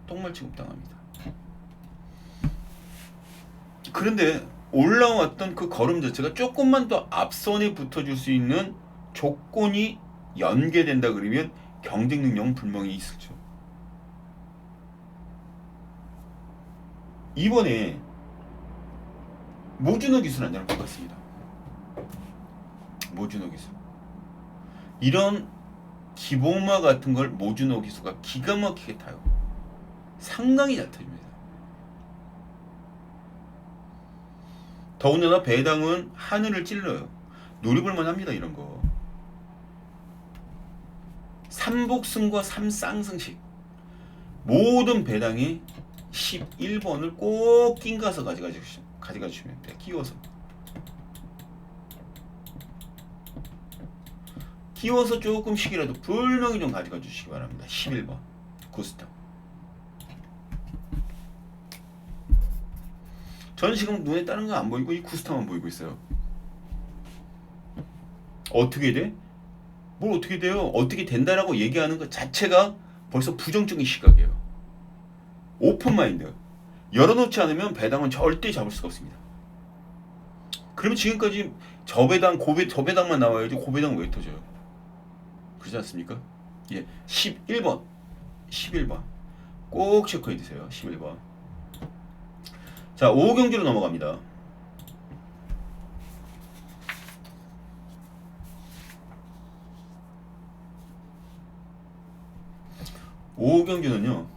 똥말 취급당합니다. 그런데 올라왔던 그 걸음 자체가 조금만 더 앞선에 붙어줄 수 있는 조건이 연계된다 그러면 경쟁 능력은 분명히 있었죠. 이번에 모준호 기수는 안 나올 것 같습니다. 모준호 기수. 이런 기본마 같은 걸 모준호 기수가 기가 막히게 타요. 상당히 잘 타줍니다. 더군다나 배당은 하늘을 찔러요. 노려볼만 합니다. 이런 거. 3복승과 3쌍승식 모든 배당에 11번을 꼭 낑가서 가져가 주시면 돼요. 끼워서 조금씩이라도 분명히 좀 가져가 주시기 바랍니다. 11번 구스타. 저는 지금 눈에 다른 거 안 보이고 이 구스타만 보이고 있어요. 어떻게 돼? 뭘 어떻게 돼요? 어떻게 된다라고 얘기하는 것 자체가 벌써 부정적인 시각이에요. 오픈 마인드. 열어놓지 않으면 배당은 절대 잡을 수가 없습니다. 그러면 지금까지 저배당만 나와야지 고배당 왜 터져요? 그렇지 않습니까? 예, 11번 꼭 체크해 주세요. 11번. 자, 5경주로 넘어갑니다. 5경주는요.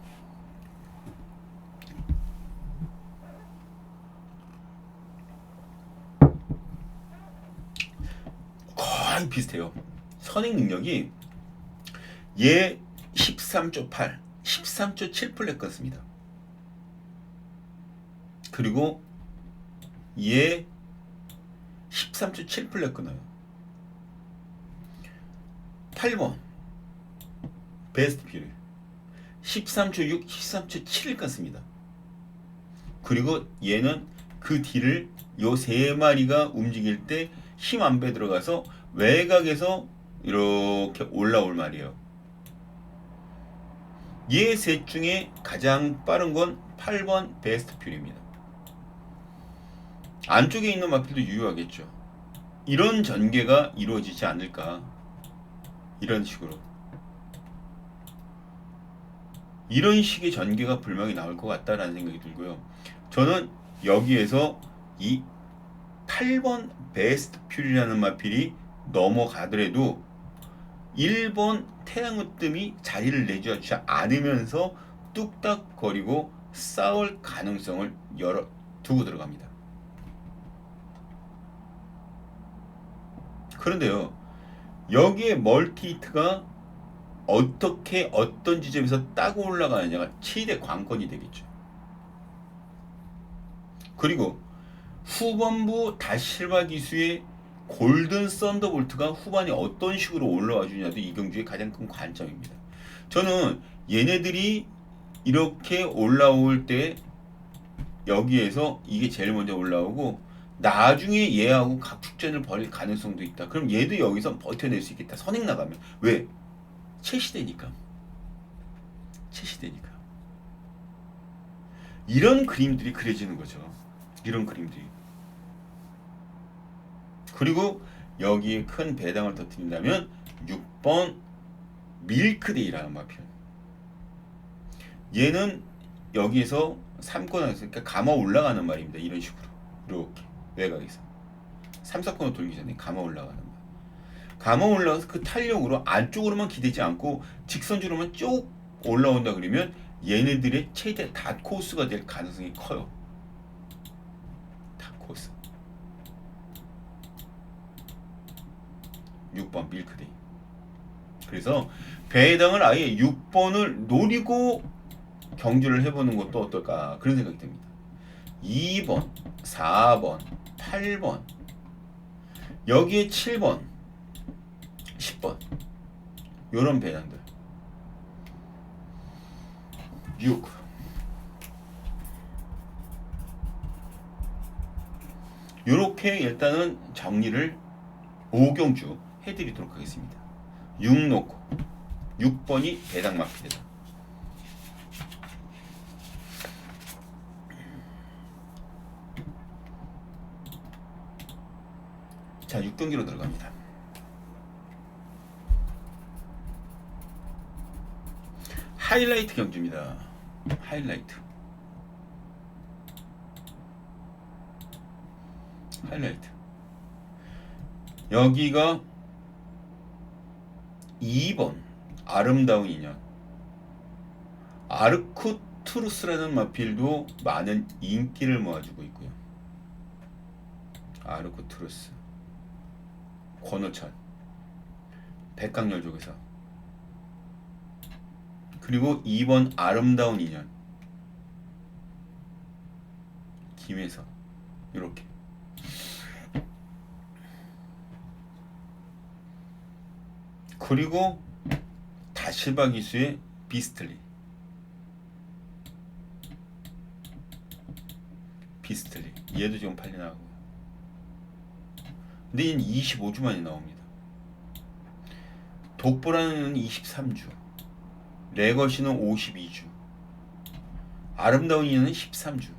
거의 비슷해요. 선행 능력이 얘 13조 8, 13조 7 플랫 같습니다. 그리고 얘 13초 7 플랫 끊어요. 8번 베스트 필 13초 6, 13초 7을 끊습니다. 그리고 얘는 그 뒤를 요 세 마리가 움직일 때 힘 안 배 들어가서 외곽에서 이렇게 올라올 말이에요. 얘 셋 중에 가장 빠른 건 8번 베스트 퓨리입니다. 안쪽에 있는 마필도 유효하겠죠. 이런 전개가 이루어지지 않을까. 이런 식으로. 이런 식의 전개가 분명히 나올 것 같다라는 생각이 들고요. 저는 여기에서 이 8번 베스트 퓨리라는 마필이 넘어가더라도 1번 태양으뜸이 자리를 내주지 않으면서 뚝딱거리고 싸울 가능성을 열어 두고 들어갑니다. 그런데요, 여기에 멀티히트가 어떻게 어떤 지점에서 따고 올라가느냐가 최대 관건이 되겠죠. 그리고 후반부 다실바 기수의 골든 썬더볼트가 후반에 어떤 식으로 올라와 주냐도 이 경주의 가장 큰 관점입니다. 저는 얘네들이 이렇게 올라올 때 여기에서 이게 제일 먼저 올라오고 나중에 얘하고 각축전을 벌일 가능성도 있다. 그럼 얘도 여기서 버텨낼 수 있겠다. 선행 나가면. 왜? 최시대니까. 최시대니까. 이런 그림들이 그려지는 거죠. 이런 그림들이. 그리고 여기에 큰 배당을 터뜨린다면 6번 밀크데이라는 마필. 얘는 여기에서 3코너에서 그러니까 감아 올라가는 말입니다. 이런 식으로. 이렇게 외곽에서 3, 4코너 돌기 전에 감아 올라가는 말. 감아 올라가서 그 탄력으로 안쪽으로만 기대지 않고 직선주로만 쭉 올라온다 그러면 얘네들의 최대 닷코스가 될 가능성이 커요. 닷코스. 6번 밀크데이. 그래서 배당을 아예 6번을 노리고 경주를 해보는 것도 어떨까 그런 생각이 듭니다. 2번, 4번, 8번, 여기에 7번, 10번 요런 배당들. 6 요렇게 일단은 정리를 5경주 해드리도록 하겠습니다. 6 놓고 6번이 배당 마필이다. 자, 6경기로 들어갑니다. 하이라이트 경주입니다. 하이라이트. 여기가 2번 아름다운 인연. 아르쿠투루스라는 마필도 많은 인기를 모아주고 있고요. 아르쿠투루스, 권호천, 백강열족에서. 그리고 2번 아름다운 인연, 김에서. 이렇게. 그리고 다실바 기수의 비스틀리. 얘도 지금 팔려나가고요. 근데 얘는 25주 만에 나옵니다. 독보라는 23주, 레거시는 52주, 아름다운 인연은 13주.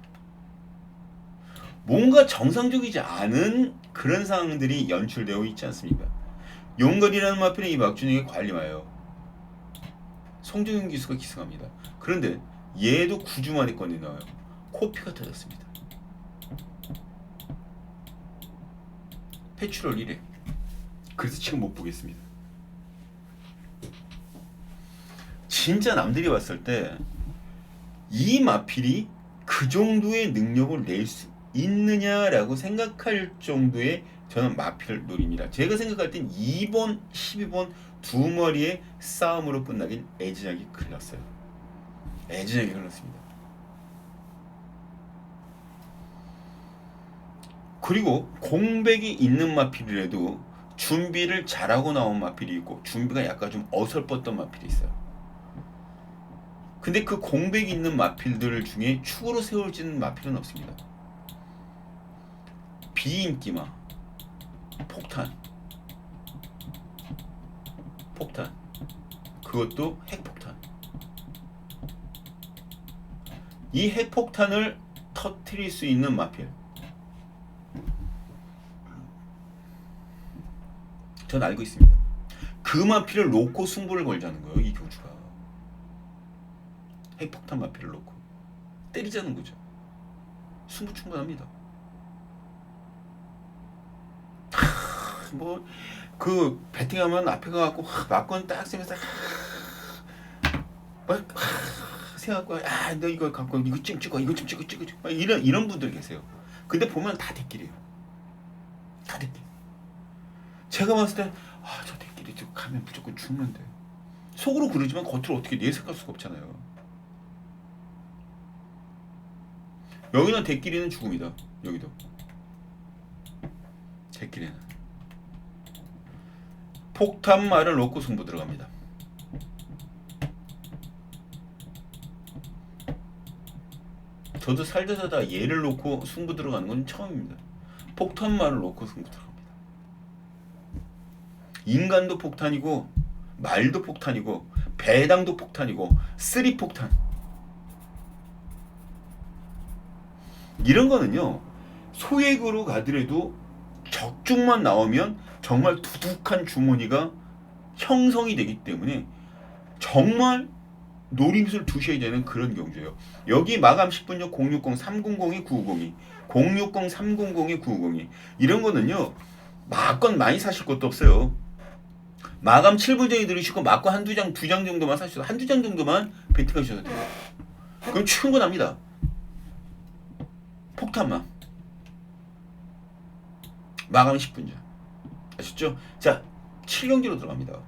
뭔가 정상적이지 않은 그런 상황들이 연출되어 있지 않습니까? 용걸이라는 마필은 이 박준영의 관리마예요. 송정윤 기수가 기승합니다. 그런데 얘도 9주 만에 건이 나와요. 코피가 터졌습니다. 패출월 1회. 그래서 지금 못 보겠습니다. 진짜 남들이 봤을 때 이 마필이 그 정도의 능력을 낼 수 있느냐라고 생각할 정도의 저는 마필을 노립니다. 제가 생각할 땐 2번, 12번 두 마리의 싸움으로 끝나긴 애진하게 흘렀어요. 애진하게 흘렀습니다. 그리고 공백이 있는 마필이라도 준비를 잘하고 나온 마필이 있고 준비가 약간 좀 어설펐던 마필이 있어요. 근데 그 공백이 있는 마필들 중에 축으로 세워지는 마필은 없습니다. 비인기마, 폭탄, 그것도 핵폭탄. 이 핵폭탄을 터뜨릴 수 있는 마필. 전 알고 있습니다. 그 마피를 놓고 승부를 걸자는 거예요. 이 교주가 핵폭탄 마피를 놓고 때리자는 거죠. 승부 충분합니다. 뭐 그 배팅하면 앞에 가갖고 막건 딱 쓰면서 막 생각하고 너 이거 갖고 이거 좀 찍어 이거 좀 찍어 이런 분들 계세요. 근데 보면 다 대끼리예요. 다 대끼리. 제가 봤을 때 저 대끼리 좀 가면 무조건 죽는데 속으로 그러지만 겉으로 어떻게 내색할 수가 없잖아요. 여기는 대끼리는 죽음이다. 여기도 대끼리는 폭탄말을 놓고 승부 들어갑니다. 저도 살다 살다 얘를 놓고 승부 들어가는 건 처음입니다. 폭탄말을 놓고 승부 들어갑니다. 인간도 폭탄이고 말도 폭탄이고 배당도 폭탄이고 쓰리폭탄 이런 거는요 소액으로 가더라도 적중만 나오면 정말 두둑한 주머니가 형성이 되기 때문에 정말 노림수를 두셔야 되는 그런 경주예요. 여기 마감 10분 전 060-300-9902 060-300-9902 이런 거는요 막건 많이 사실 것도 없어요. 마감 7분 전에 들으시고 막건 한두 장, 두 장 정도만 사셔도 한두 장 정도만 베팅하셔도 돼요. 그럼 충분합니다. 폭탄만 마감 10분 전 아셨죠? 자 7경기로 들어갑니다.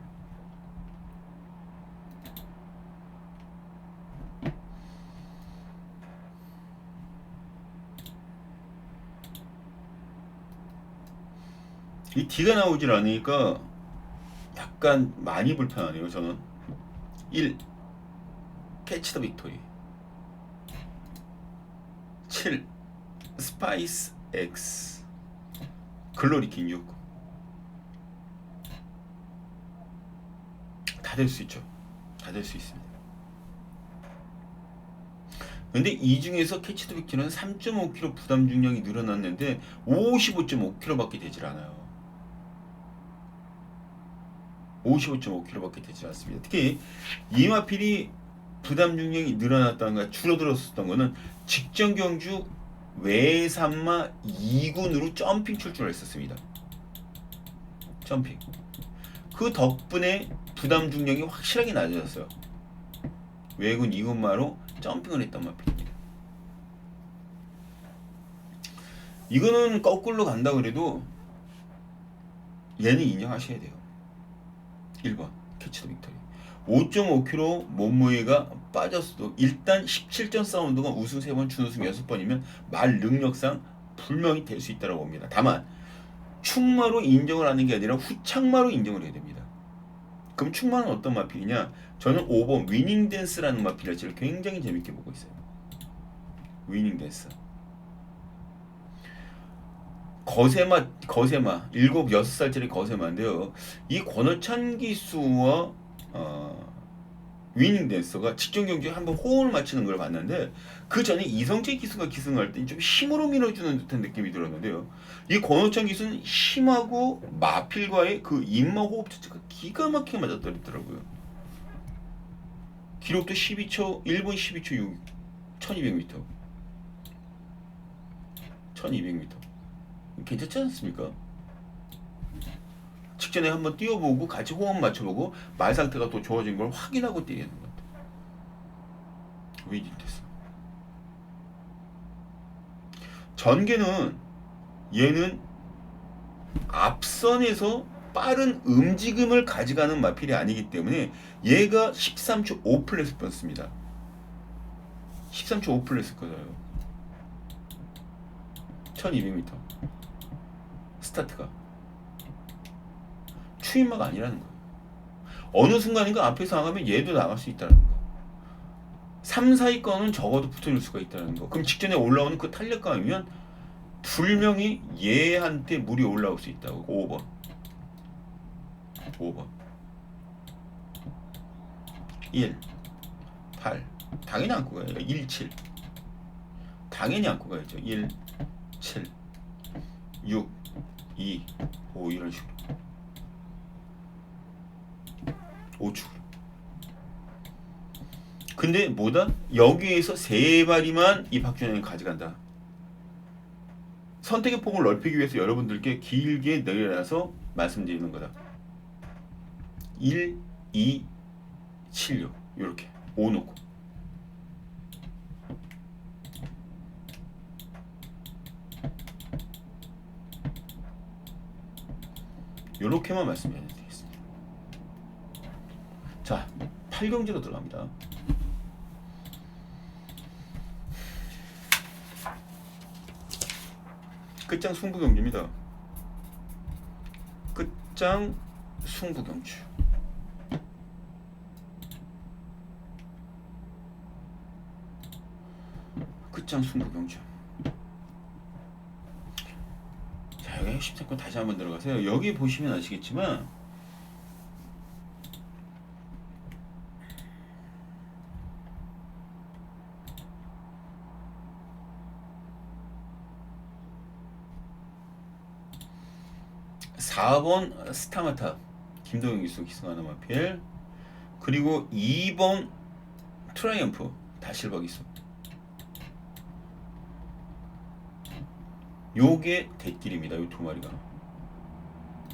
이 D가 나오질 않으니까 약간 많이 불편하네요. 저는 1. 캐치 더 빅토리 7. 스파이스 X 글로리 킹 6. 다 될 수 있죠. 다 될 수 있습니다. 근데 이 중에서 캐치 더 빅토리는 3.5kg 부담 중량이 늘어났는데 55.5kg밖에 되질 않아요. 55.5kg밖에 되지 않습니다. 특히 이마필이 부담 중량이 늘어났다는 거 줄어들었었던 거는 직전 경주 외삼마 2군으로 점핑 출전을 했었습니다. 점핑. 그 덕분에 부담 중량이 확실하게 낮아졌어요. 외군 2군마로 점핑을 했단 마필입니다. 이거는 거꾸로 간다 그래도 얘는 인정하셔야 돼요. 1번 캐치 더 빅토리 5.5kg 몸무게가 빠졌어도 일단 17전 싸움 동안 우승 3번 준우승 6번이면 말 능력상 분명히 될 수 있다고 봅니다. 다만 충마로 인정을 하는 게 아니라 후창마로 인정을 해야 됩니다. 그럼 충마는 어떤 마필이냐? 저는 5번 위닝 댄스라는 마필을 굉장히 재밌게 보고 있어요. 위닝 댄스 거세마 7, 6살짜리 거세마인데요. 이 권호찬 기수와 위닝 댄서가 직전 경기에 한번 호흡을 맞추는 걸 봤는데 그 전에 이성재 기수가 기승할 때 좀 힘으로 밀어주는 듯한 느낌이 들었는데요. 이 권호찬 기수는 힘하고 마필과의 그 입마 호흡 자체가 기가 막히게 맞아떨어지더라고요. 기록도 12초 1분 12초 6 1200m 1200m 괜찮지 않습니까? 직전에 한번 뛰어보고 같이 호흡 맞춰보고 말 상태가 또 좋아진 걸 확인하고 뛰는 것 같아요. 위닝 됐어. 전개는 얘는 앞선에서 빠른 움직임을 가져가는 마필이 아니기 때문에 얘가 13초 5플랫을 뺐습니다. 13초 5플랫을 거예요. 1200m 스타트가 추임마가 아니라는 거예요. 어느 순간인가 앞에서 나가면 얘도 나갈 수 있다는 거. 3, 4위권은 적어도 붙어줄 수가 있다는 거. 그럼 직전에 올라오는 그 탄력감이면 분명히 얘한테 물이 올라올 수 있다고. 5번 1 8 당연히 안고 가요. 1 7 당연히 안고 가야죠. 1 7 6 2 5 이런 식으로 5축으로. 근데 뭐다? 여기에서 3마리만 이 박준영이 가져간다. 선택의 폭을 넓히기 위해서 여러분들께 길게 내려놔서 말씀드리는 거다. 1, 2, 7, 6 이렇게 5 놓고 이렇게만 말씀드리겠습니다. 자, 8경지로 들어갑니다. 끝장 승부경주입니다. 끝장 승부경주. 끝장 승부경주. 자, 여기 핵심 사건 다시 한번 들어가세요. 여기 보시면 아시겠지만 (4번) 스타마타 김동현 기수 기승하나 마필, 그리고 2번 트라이언프 다실바 기수. 요게 대길입니다. 요 두 마리가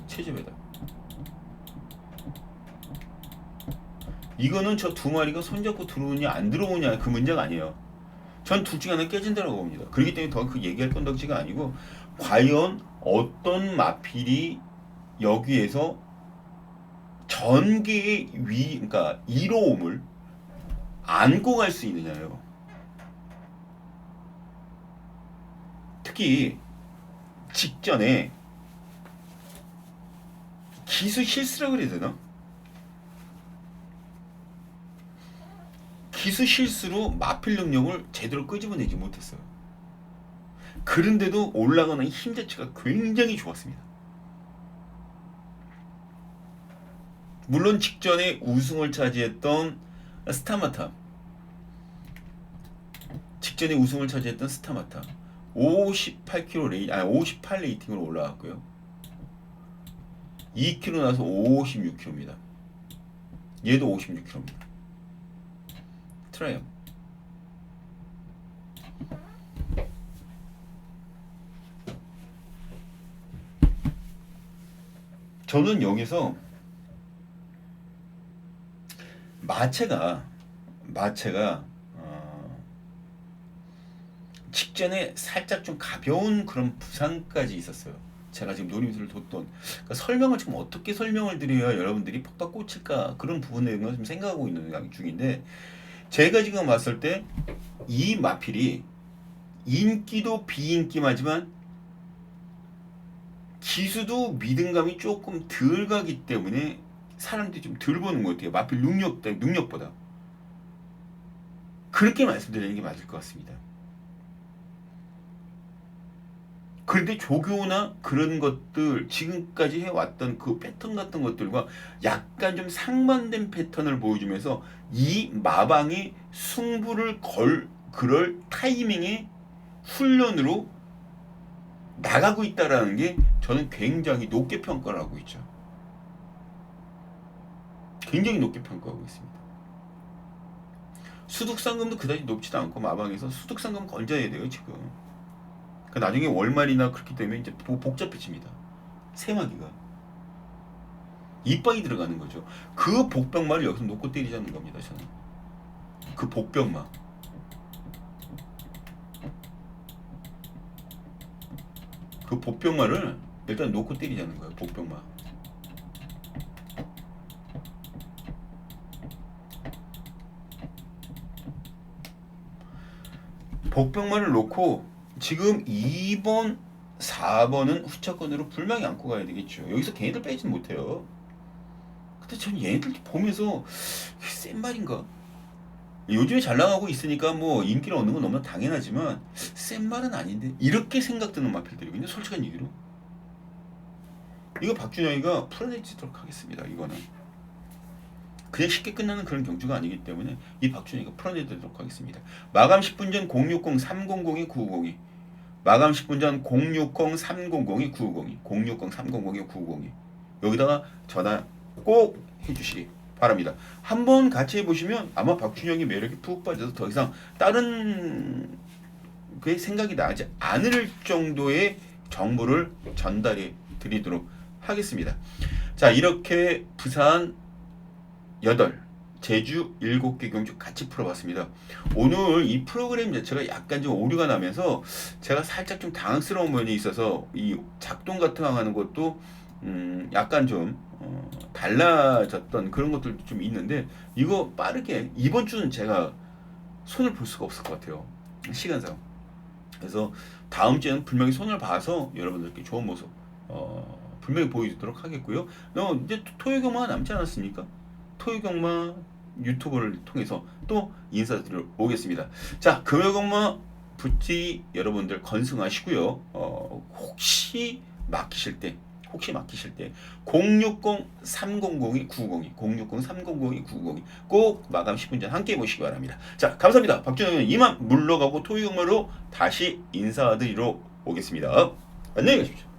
체제배다. 이거는 저 두 마리가 손잡고 들어오냐 안 들어오냐 그 문제가 아니에요. 전 둘 중에 하나 깨진다라고 봅니다. 그렇기 때문에 더 그 얘기할 건덕지가 아니고, 과연 어떤 마필이 여기에서 전개의 그러니까 이로움을 안고 갈 수 있느냐요. 특히 직전에 기수 실수라고 그래야 되나? 기수 실수로 마필 능력을 제대로 끄집어내지 못했어요. 그런데도 올라가는 힘 자체가 굉장히 좋았습니다. 물론 직전에 우승을 차지했던 스타마타, 58 레이팅으로 올라왔고요. 2kg 나서 56kg입니다. 얘도 56kg입니다. 트라이언. 저는 여기서 마체가 직전에 살짝 좀 가벼운 그런 부상까지 있었어요. 제가 지금 노림수를 뒀던, 그러니까 설명을 지금 어떻게 설명을 드려야 여러분들이 폭박 꽂힐까, 그런 부분에 대해서 지금 생각하고 있는 중인데, 제가 지금 봤을 때 이 마필이 인기도 비인기마지만 기수도 믿음감이 조금 덜 가기 때문에 사람들이 좀 덜 보는 것 같아요. 마필 능력보다. 그렇게 말씀드리는 게 맞을 것 같습니다. 그런데 조교나 그런 것들, 지금까지 해왔던 그 패턴 같은 것들과 약간 좀 상반된 패턴을 보여주면서 이 마방이 승부를 그럴 타이밍의 훈련으로 나가고 있다라는 게 저는 굉장히 높게 평가를 하고 있죠. 굉장히 높게 평가하고 있습니다. 수득상금도 그다지 높지도 않고, 마방에서 수득상금 건져야 돼요 지금. 나중에 월말이나 그렇게 되면 이제 복잡해집니다. 세마기가 이빨이 들어가는 거죠. 그 복병마를 여기서 놓고 때리자는 겁니다. 저는 그 복병마, 그 복병마를 일단 놓고 때리자는 거예요. 복병마. 복병마를 놓고 지금 2번, 4번은 후차권으로 불망이 안고 가야 되겠죠. 여기서 걔네들 빼지는 못해요. 근데 전 얘네들 보면서 센 말인가? 요즘에 잘 나가고 있으니까 뭐 인기를 얻는 건 너무나 당연하지만 센 말은 아닌데, 이렇게 생각드는 마필들이거든요. 솔직한 얘기로. 이거 박준영이가 풀어내지도록 하겠습니다. 이거는 그냥 쉽게 끝나는 그런 경주가 아니기 때문에 이 박준영이가 풀어내도록 하겠습니다. 마감 10분 전 060-300-952, 마감 10분 전 060-300-952, 060-300-952. 여기다가 전화 꼭 해주시기 바랍니다. 바랍니다. 한번 같이 해보시면 아마 박준영의 매력에 푹 빠져서 더 이상 다른 그의 생각이 나지 않을 정도의 정보를 전달해 드리도록 하겠습니다. 자, 이렇게 부산 8, 제주 7개 경주 같이 풀어봤습니다. 오늘 이 프로그램 자체가 약간 좀 오류가 나면서 제가 살짝 좀 당황스러운 면이 있어서 이 작동 같은 거 하는 것도 약간 좀 달라졌던 그런 것들도 좀 있는데, 이거 빠르게 이번 주는 제가 손을 볼 수가 없을 것 같아요, 시간상. 그래서 다음 주에는 분명히 손을 봐서 여러분들께 좋은 모습 분명히 보여주도록 하겠고요. 이제 토요경마가 남지 않았습니까? 토요경마 유튜브를 통해서 또 인사드리러 오겠습니다. 자, 금요경마 부티 여러분들 건승하시고요. 혹시 막히실 때 060-300-902 060-300-902 꼭 마감 10분 전 함께 보시기 바랍니다. 자, 감사합니다. 박준영은 이만 물러가고 토요경마로 다시 인사드리러 오겠습니다. 안녕히 가십시오.